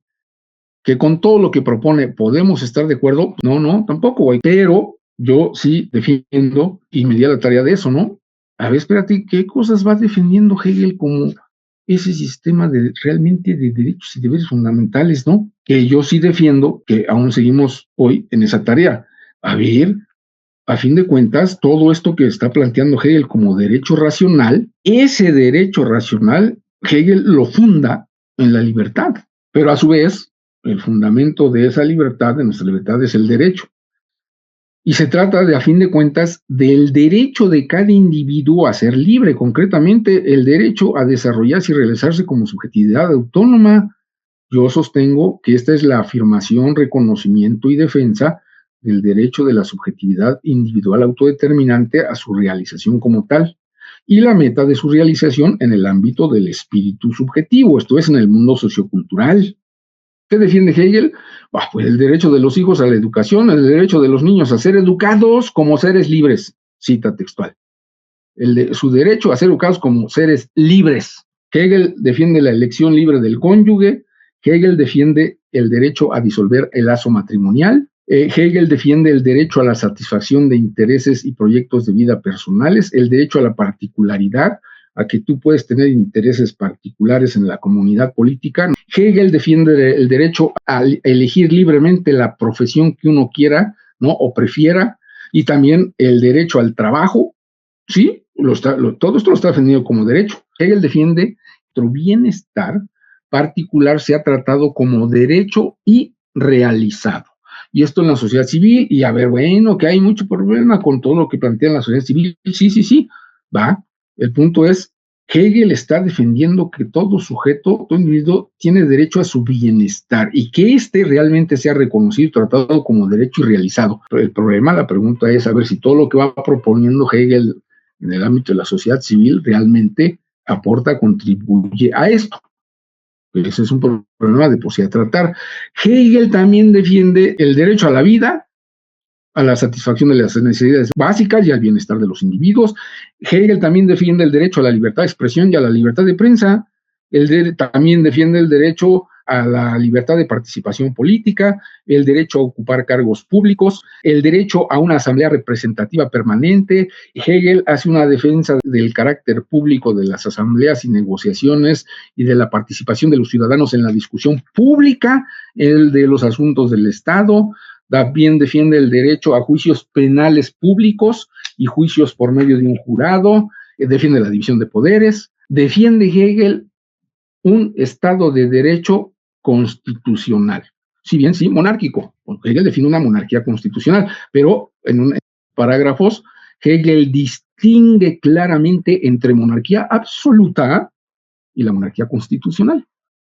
que con todo lo que propone podemos estar de acuerdo, no, tampoco, güey. Pero yo sí defiendo y me di a la tarea de eso, ¿no? A ver, espérate, ¿qué cosas va defendiendo Hegel como ese sistema realmente de derechos y deberes fundamentales, ¿no? Que yo sí defiendo, que aún seguimos hoy en esa tarea. A ver, a fin de cuentas, todo esto que está planteando Hegel como derecho racional, ese derecho racional, Hegel lo funda en la libertad, pero a su vez, el fundamento de esa libertad, de nuestra libertad, es el derecho. Y se trata, a fin de cuentas, del derecho de cada individuo a ser libre, concretamente el derecho a desarrollarse y realizarse como subjetividad autónoma. Yo sostengo que esta es la afirmación, reconocimiento y defensa del derecho de la subjetividad individual autodeterminante a su realización como tal y la meta de su realización en el ámbito del espíritu subjetivo, esto es, en el mundo sociocultural. ¿Qué defiende Hegel? Pues el derecho de los hijos a la educación, el derecho de los niños a ser educados como seres libres, cita textual. Su derecho a ser educados como seres libres. Hegel defiende la elección libre del cónyuge, Hegel defiende el derecho a disolver el lazo matrimonial, Hegel defiende el derecho a la satisfacción de intereses y proyectos de vida personales, el derecho a la particularidad, a que tú puedes tener intereses particulares en la comunidad política. Hegel defiende el derecho a elegir libremente la profesión que uno quiera, ¿no? O prefiera, y también el derecho al trabajo, ¿sí? Todo esto lo está defendido como derecho. Hegel defiende que nuestro bienestar particular sea tratado como derecho y realizado. Y esto en la sociedad civil, y a ver, bueno, que hay mucho problema con todo lo que plantea la sociedad civil. Sí, va. El punto es, Hegel está defendiendo que todo sujeto, todo individuo, tiene derecho a su bienestar y que éste realmente sea reconocido y tratado como derecho y realizado. Pero el problema, la pregunta es saber si todo lo que va proponiendo Hegel en el ámbito de la sociedad civil realmente aporta, contribuye a esto. Ese es un problema de posibilidad de tratar. Hegel también defiende el derecho a la vida, a la satisfacción de las necesidades básicas y al bienestar de los individuos. Hegel también defiende el derecho a la libertad de expresión y a la libertad de prensa. También defiende el derecho a la libertad de participación política, el derecho a ocupar cargos públicos, el derecho a una asamblea representativa permanente. Hegel hace una defensa del carácter público de las asambleas y negociaciones y de la participación de los ciudadanos en la discusión pública, el de los asuntos del Estado. También defiende el derecho a juicios penales públicos y juicios por medio de un jurado, defiende la división de poderes, defiende Hegel un Estado de derecho constitucional, si bien sí monárquico, porque Hegel define una monarquía constitucional, pero en parágrafos Hegel distingue claramente entre monarquía absoluta y la monarquía constitucional,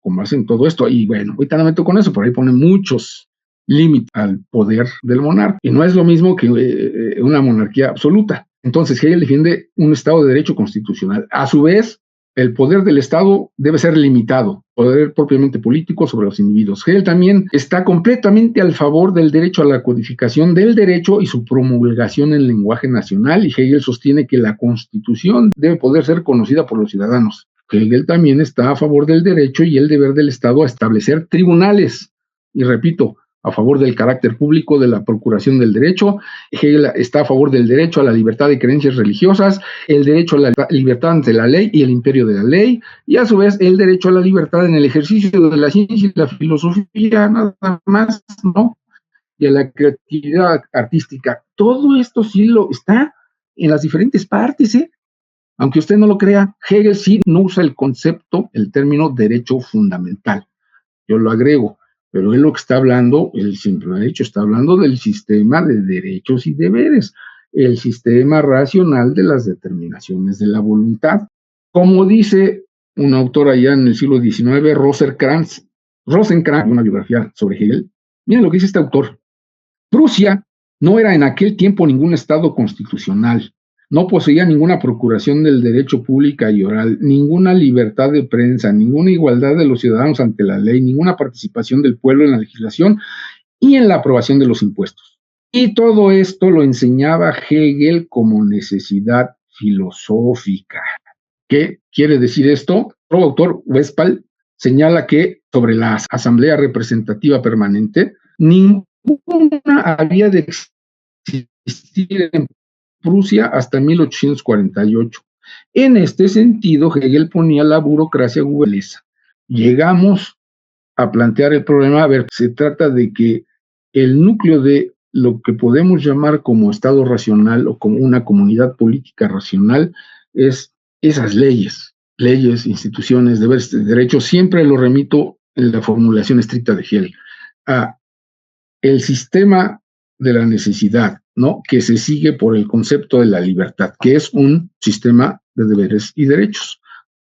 con base en todo esto. Y bueno, ahorita no me meto con eso, por ahí pone muchos límites al poder del monarca, y no es lo mismo que una monarquía absoluta. Entonces Hegel defiende un Estado de derecho constitucional. A su vez, el poder del Estado debe ser limitado, poder propiamente político sobre los individuos. Hegel también está completamente al favor del derecho a la codificación del derecho y su promulgación en lenguaje nacional, y Hegel sostiene que la Constitución debe poder ser conocida por los ciudadanos. Hegel también está a favor del derecho y el deber del Estado a establecer tribunales, y repito, a favor del carácter público de la procuración del derecho. Hegel está a favor del derecho a la libertad de creencias religiosas, el derecho a la libertad ante la ley y el imperio de la ley, y a su vez el derecho a la libertad en el ejercicio de la ciencia y la filosofía, nada más, ¿no? Y a la creatividad artística. Todo esto sí lo está en las diferentes partes, ¿eh? Aunque usted no lo crea, Hegel sí no usa el concepto, el término derecho fundamental. Yo lo agrego. Pero él lo que está hablando, él siempre ha dicho, está hablando del sistema de derechos y deberes, el sistema racional de las determinaciones de la voluntad. Como dice un autor allá en el siglo XIX, Rosenkranz, una biografía sobre Hegel, miren lo que dice este autor. Prusia no era en aquel tiempo ningún estado constitucional. No poseía ninguna procuración del derecho pública y oral, ninguna libertad de prensa, ninguna igualdad de los ciudadanos ante la ley, ninguna participación del pueblo en la legislación y en la aprobación de los impuestos. Y todo esto lo enseñaba Hegel como necesidad filosófica. ¿Qué quiere decir esto? El autor Westphal señala que sobre la Asamblea Representativa Permanente, ninguna había de existir en Prusia hasta 1848. En este sentido, Hegel ponía la burocracia gubernamental. Llegamos a plantear el problema, a ver, se trata de que el núcleo de lo que podemos llamar como Estado racional o como una comunidad política racional es esas leyes, instituciones, deberes, derechos. Siempre lo remito en la formulación estricta de Hegel a el sistema de la necesidad, ¿no? Que se sigue por el concepto de la libertad, que es un sistema de deberes y derechos.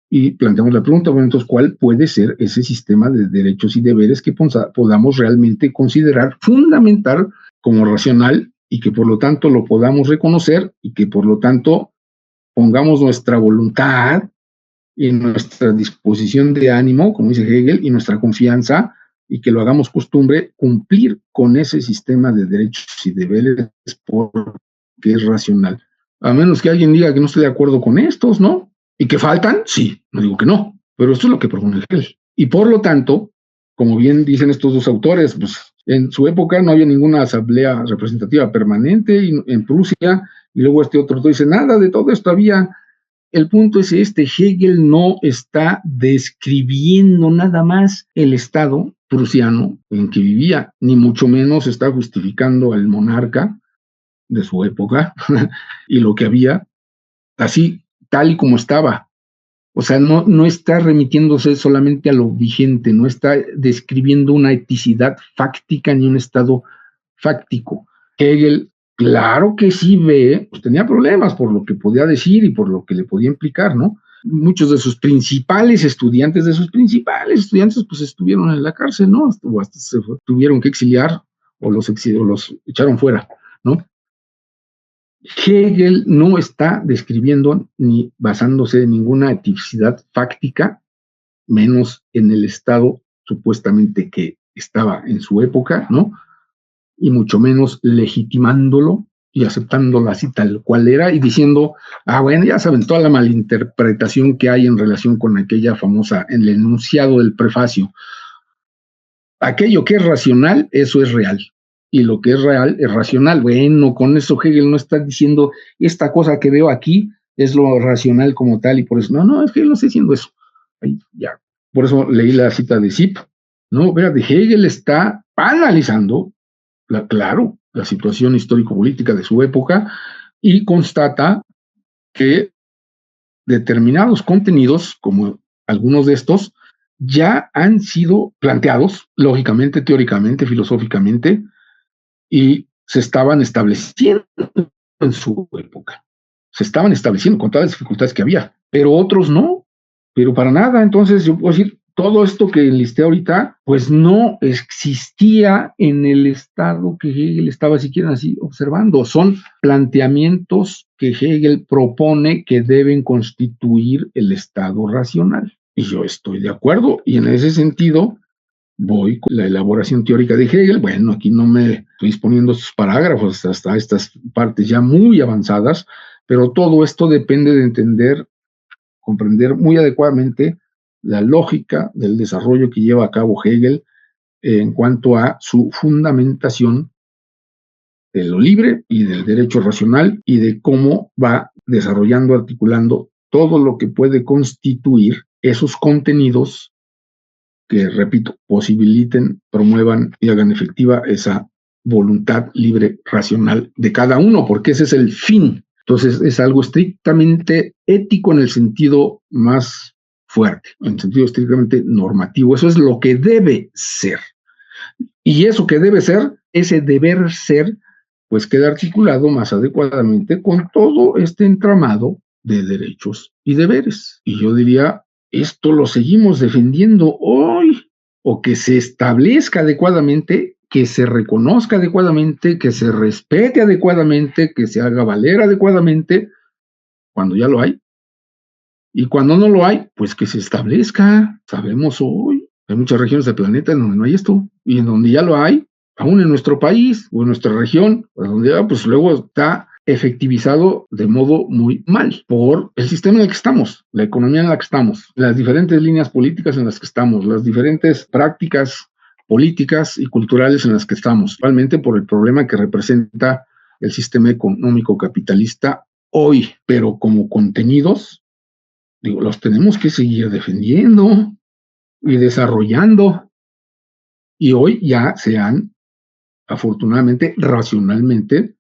y planteamos la pregunta, bueno, entonces, ¿cuál puede ser ese sistema de derechos y deberes que podamos realmente considerar fundamental como racional y que por lo tanto lo podamos reconocer y que por lo tanto pongamos nuestra voluntad y nuestra disposición de ánimo, como dice Hegel, y nuestra confianza, y que lo hagamos costumbre, cumplir con ese sistema de derechos y deberes porque es racional? A menos que alguien diga que no estoy de acuerdo con estos, ¿no? ¿Y que faltan? Sí, no digo que no, pero esto es lo que propone Hegel. Y por lo tanto, como bien dicen estos dos autores, pues en su época no había ninguna asamblea representativa permanente en Prusia, y luego este otro dice, nada de todo esto había. El punto es Hegel no está describiendo nada más el estado prusiano en que vivía, ni mucho menos está justificando al monarca de su época y lo que había, así tal y como estaba. O sea, no está remitiéndose solamente a lo vigente, no está describiendo una eticidad fáctica ni un estado fáctico. Hegel, claro que sí ve, pues tenía problemas por lo que podía decir y por lo que le podía implicar, ¿no? Muchos de sus principales estudiantes, pues estuvieron en la cárcel, ¿no? O hasta se tuvieron que exiliar o los echaron fuera, ¿no? Hegel no está describiendo ni basándose en ninguna eticidad fáctica, menos en el estado supuestamente que estaba en su época, ¿no? Y mucho menos legitimándolo y aceptándolo así tal cual era y diciendo, bueno, ya saben, toda la malinterpretación que hay en relación con aquella famosa, en el enunciado del prefacio. Aquello que es racional, eso es real. Y lo que es real es racional. Bueno, con eso Hegel no está diciendo esta cosa que veo aquí es lo racional como tal y por eso. No, es que él no está diciendo eso. Ahí, ya. Por eso leí la cita de Zip. No, de Hegel está analizando, claro, la situación histórico-política de su época y constata que determinados contenidos, como algunos de estos, ya han sido planteados, lógicamente, teóricamente, filosóficamente, y se estaban estableciendo en su época. Se estaban estableciendo con todas las dificultades que había, pero otros no, pero para nada. Entonces, yo puedo decir, todo esto que enlisté ahorita, pues no existía en el estado que Hegel estaba siquiera así observando. Son planteamientos que Hegel propone que deben constituir el estado racional. Y yo estoy de acuerdo, y en ese sentido voy con la elaboración teórica de Hegel. Bueno, aquí no me estoy exponiendo estos parágrafos hasta estas partes ya muy avanzadas, pero todo esto depende de entender, comprender muy adecuadamente la lógica del desarrollo que lleva a cabo Hegel en cuanto a su fundamentación de lo libre y del derecho racional y de cómo va desarrollando, articulando todo lo que puede constituir esos contenidos que, repito, posibiliten, promuevan y hagan efectiva esa voluntad libre, racional de cada uno, porque ese es el fin. Entonces es algo estrictamente ético en el sentido más fuerte, en el sentido estrictamente normativo. Eso es lo que debe ser. Y eso que debe ser, ese deber ser, pues queda articulado más adecuadamente con todo este entramado de derechos y deberes. Y yo diría, esto lo seguimos defendiendo hoy, o que se establezca adecuadamente, que se reconozca adecuadamente, que se respete adecuadamente, que se haga valer adecuadamente, cuando ya lo hay. Y cuando no lo hay, pues que se establezca. Sabemos hoy, hay muchas regiones del planeta en donde no hay esto, y en donde ya lo hay, aún en nuestro país o en nuestra región, donde ya pues luego está efectivizado de modo muy mal por el sistema en el que estamos, la economía en la que estamos, las diferentes líneas políticas en las que estamos, las diferentes prácticas políticas y culturales en las que estamos, realmente por el problema que representa el sistema económico capitalista hoy, pero como contenidos, digo, los tenemos que seguir defendiendo y desarrollando. Y hoy ya se han, afortunadamente, racionalmente,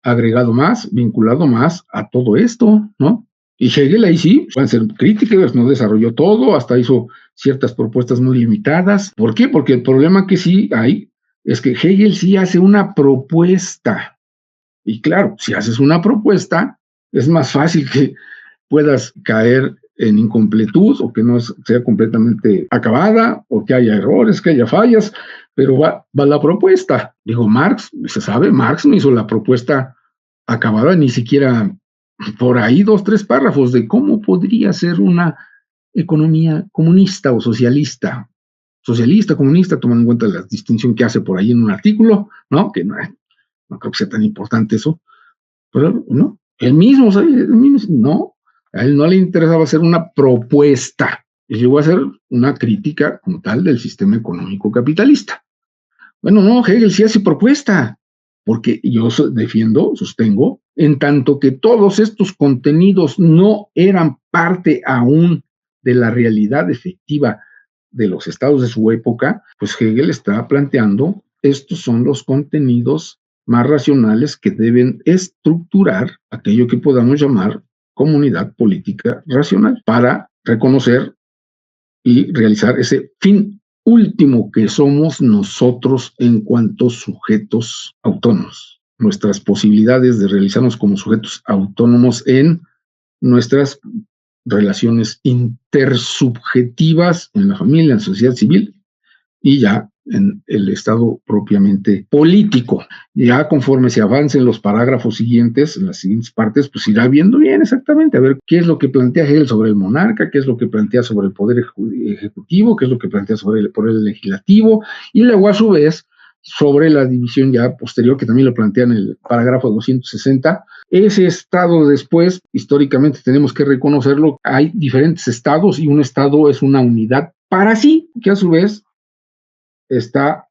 agregado más, vinculado más a todo esto, ¿no? Y Hegel ahí sí, pueden ser críticas, no desarrolló todo, hasta hizo ciertas propuestas muy limitadas. ¿Por qué? Porque el problema que sí hay es que Hegel sí hace una propuesta. Y claro, si haces una propuesta, es más fácil que puedas caer en incompletud o que no sea completamente acabada o que haya errores, que haya fallas, pero va la propuesta. Digo, Marx, se sabe, Marx no hizo la propuesta acabada, ni siquiera por ahí 2, 3 párrafos de cómo podría ser una economía comunista o socialista. Socialista, comunista, tomando en cuenta la distinción que hace por ahí en un artículo, ¿no? Que no creo que sea tan importante eso, pero no, él mismo, ¿sabes? No, a él no le interesaba hacer una propuesta, él llegó a hacer una crítica como tal del sistema económico capitalista. Bueno, no, Hegel sí hace propuesta, porque yo defiendo, sostengo, en tanto que todos estos contenidos no eran parte aún de la realidad efectiva de los estados de su época, pues Hegel está planteando, estos son los contenidos más racionales que deben estructurar aquello que podamos llamar comunidad política racional para reconocer y realizar ese fin último que somos nosotros en cuanto sujetos autónomos. Nuestras posibilidades de realizarnos como sujetos autónomos en nuestras relaciones intersubjetivas en la familia, en la sociedad civil y ya en el estado propiamente político. Ya conforme se avancen los parágrafos siguientes, en las siguientes partes, pues irá viendo bien exactamente, a ver qué es lo que plantea Hegel sobre el monarca, qué es lo que plantea sobre el poder ejecutivo, qué es lo que plantea sobre el poder legislativo, y luego a su vez sobre la división ya posterior, que también lo plantea en el parágrafo 260. Ese estado después, históricamente tenemos que reconocerlo, hay diferentes estados y un estado es una unidad para sí, que a su vez está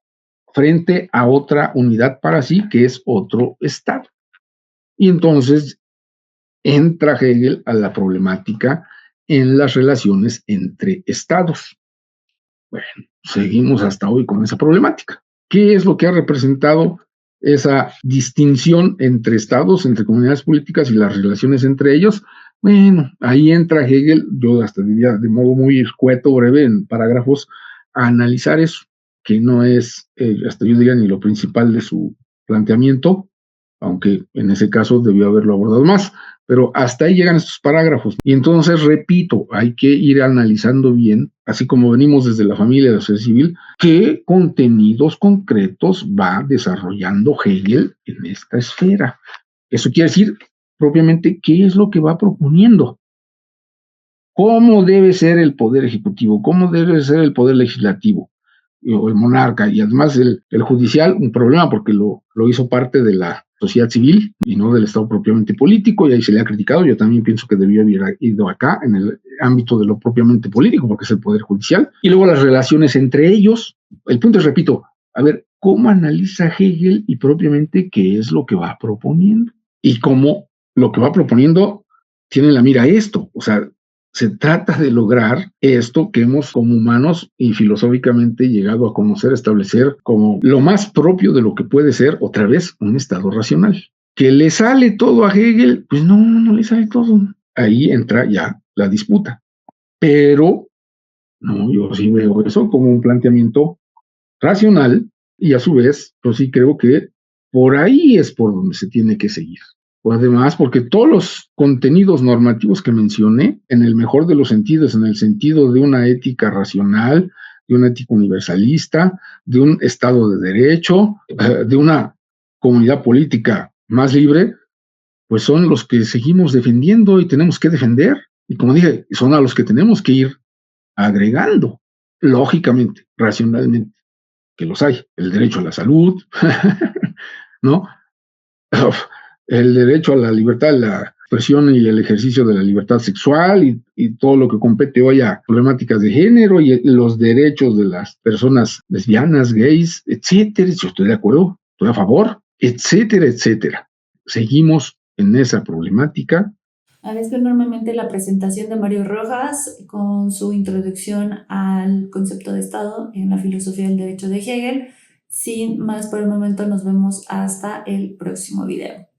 frente a otra unidad para sí, que es otro estado. Y entonces entra Hegel a la problemática en las relaciones entre estados. Bueno, seguimos hasta hoy con esa problemática. ¿Qué es lo que ha representado esa distinción entre estados, entre comunidades políticas y las relaciones entre ellos? Bueno, ahí entra Hegel, yo hasta diría de modo muy escueto, breve, en parágrafos, a analizar eso, que no es, hasta yo diría, ni lo principal de su planteamiento, aunque en ese caso debió haberlo abordado más, pero hasta ahí llegan estos parágrafos. Y entonces, repito, hay que ir analizando bien, así como venimos desde la familia de la sociedad civil, qué contenidos concretos va desarrollando Hegel en esta esfera. Eso quiere decir, propiamente, qué es lo que va proponiendo. ¿Cómo debe ser el poder ejecutivo? ¿Cómo debe ser el poder legislativo? O el monarca, y además el judicial, un problema porque lo hizo parte de la sociedad civil y no del Estado propiamente político, y ahí se le ha criticado. Yo también pienso que debió haber ido acá, en el ámbito de lo propiamente político, porque es el poder judicial, y luego las relaciones entre ellos. El punto es, repito, a ver, ¿cómo analiza Hegel y propiamente qué es lo que va proponiendo? Y cómo lo que va proponiendo tiene en la mira esto, o sea, se trata de lograr esto que hemos como humanos y filosóficamente llegado a conocer, establecer como lo más propio de lo que puede ser, otra vez, un estado racional. ¿Que le sale todo a Hegel? Pues no le sale todo. Ahí entra ya la disputa. Pero no, yo sí veo eso como un planteamiento racional y a su vez, yo sí creo que por ahí es por donde se tiene que seguir. O además, porque todos los contenidos normativos que mencioné, en el mejor de los sentidos, en el sentido de una ética racional, de una ética universalista, de un Estado de Derecho, de una comunidad política más libre, pues son los que seguimos defendiendo y tenemos que defender. Y como dije, son a los que tenemos que ir agregando, lógicamente, racionalmente, que los hay. El derecho a la salud, ¿no? El derecho a la libertad, la expresión y el ejercicio de la libertad sexual y todo lo que compete hoy a problemáticas de género y los derechos de las personas lesbianas, gays, etcétera. Yo estoy de acuerdo, estoy a favor, etcétera, etcétera. Seguimos en esa problemática. Ha visto enormemente la presentación de Mario Rojas con su introducción al concepto de Estado en la filosofía del derecho de Hegel. Sin más por el momento, nos vemos hasta el próximo video.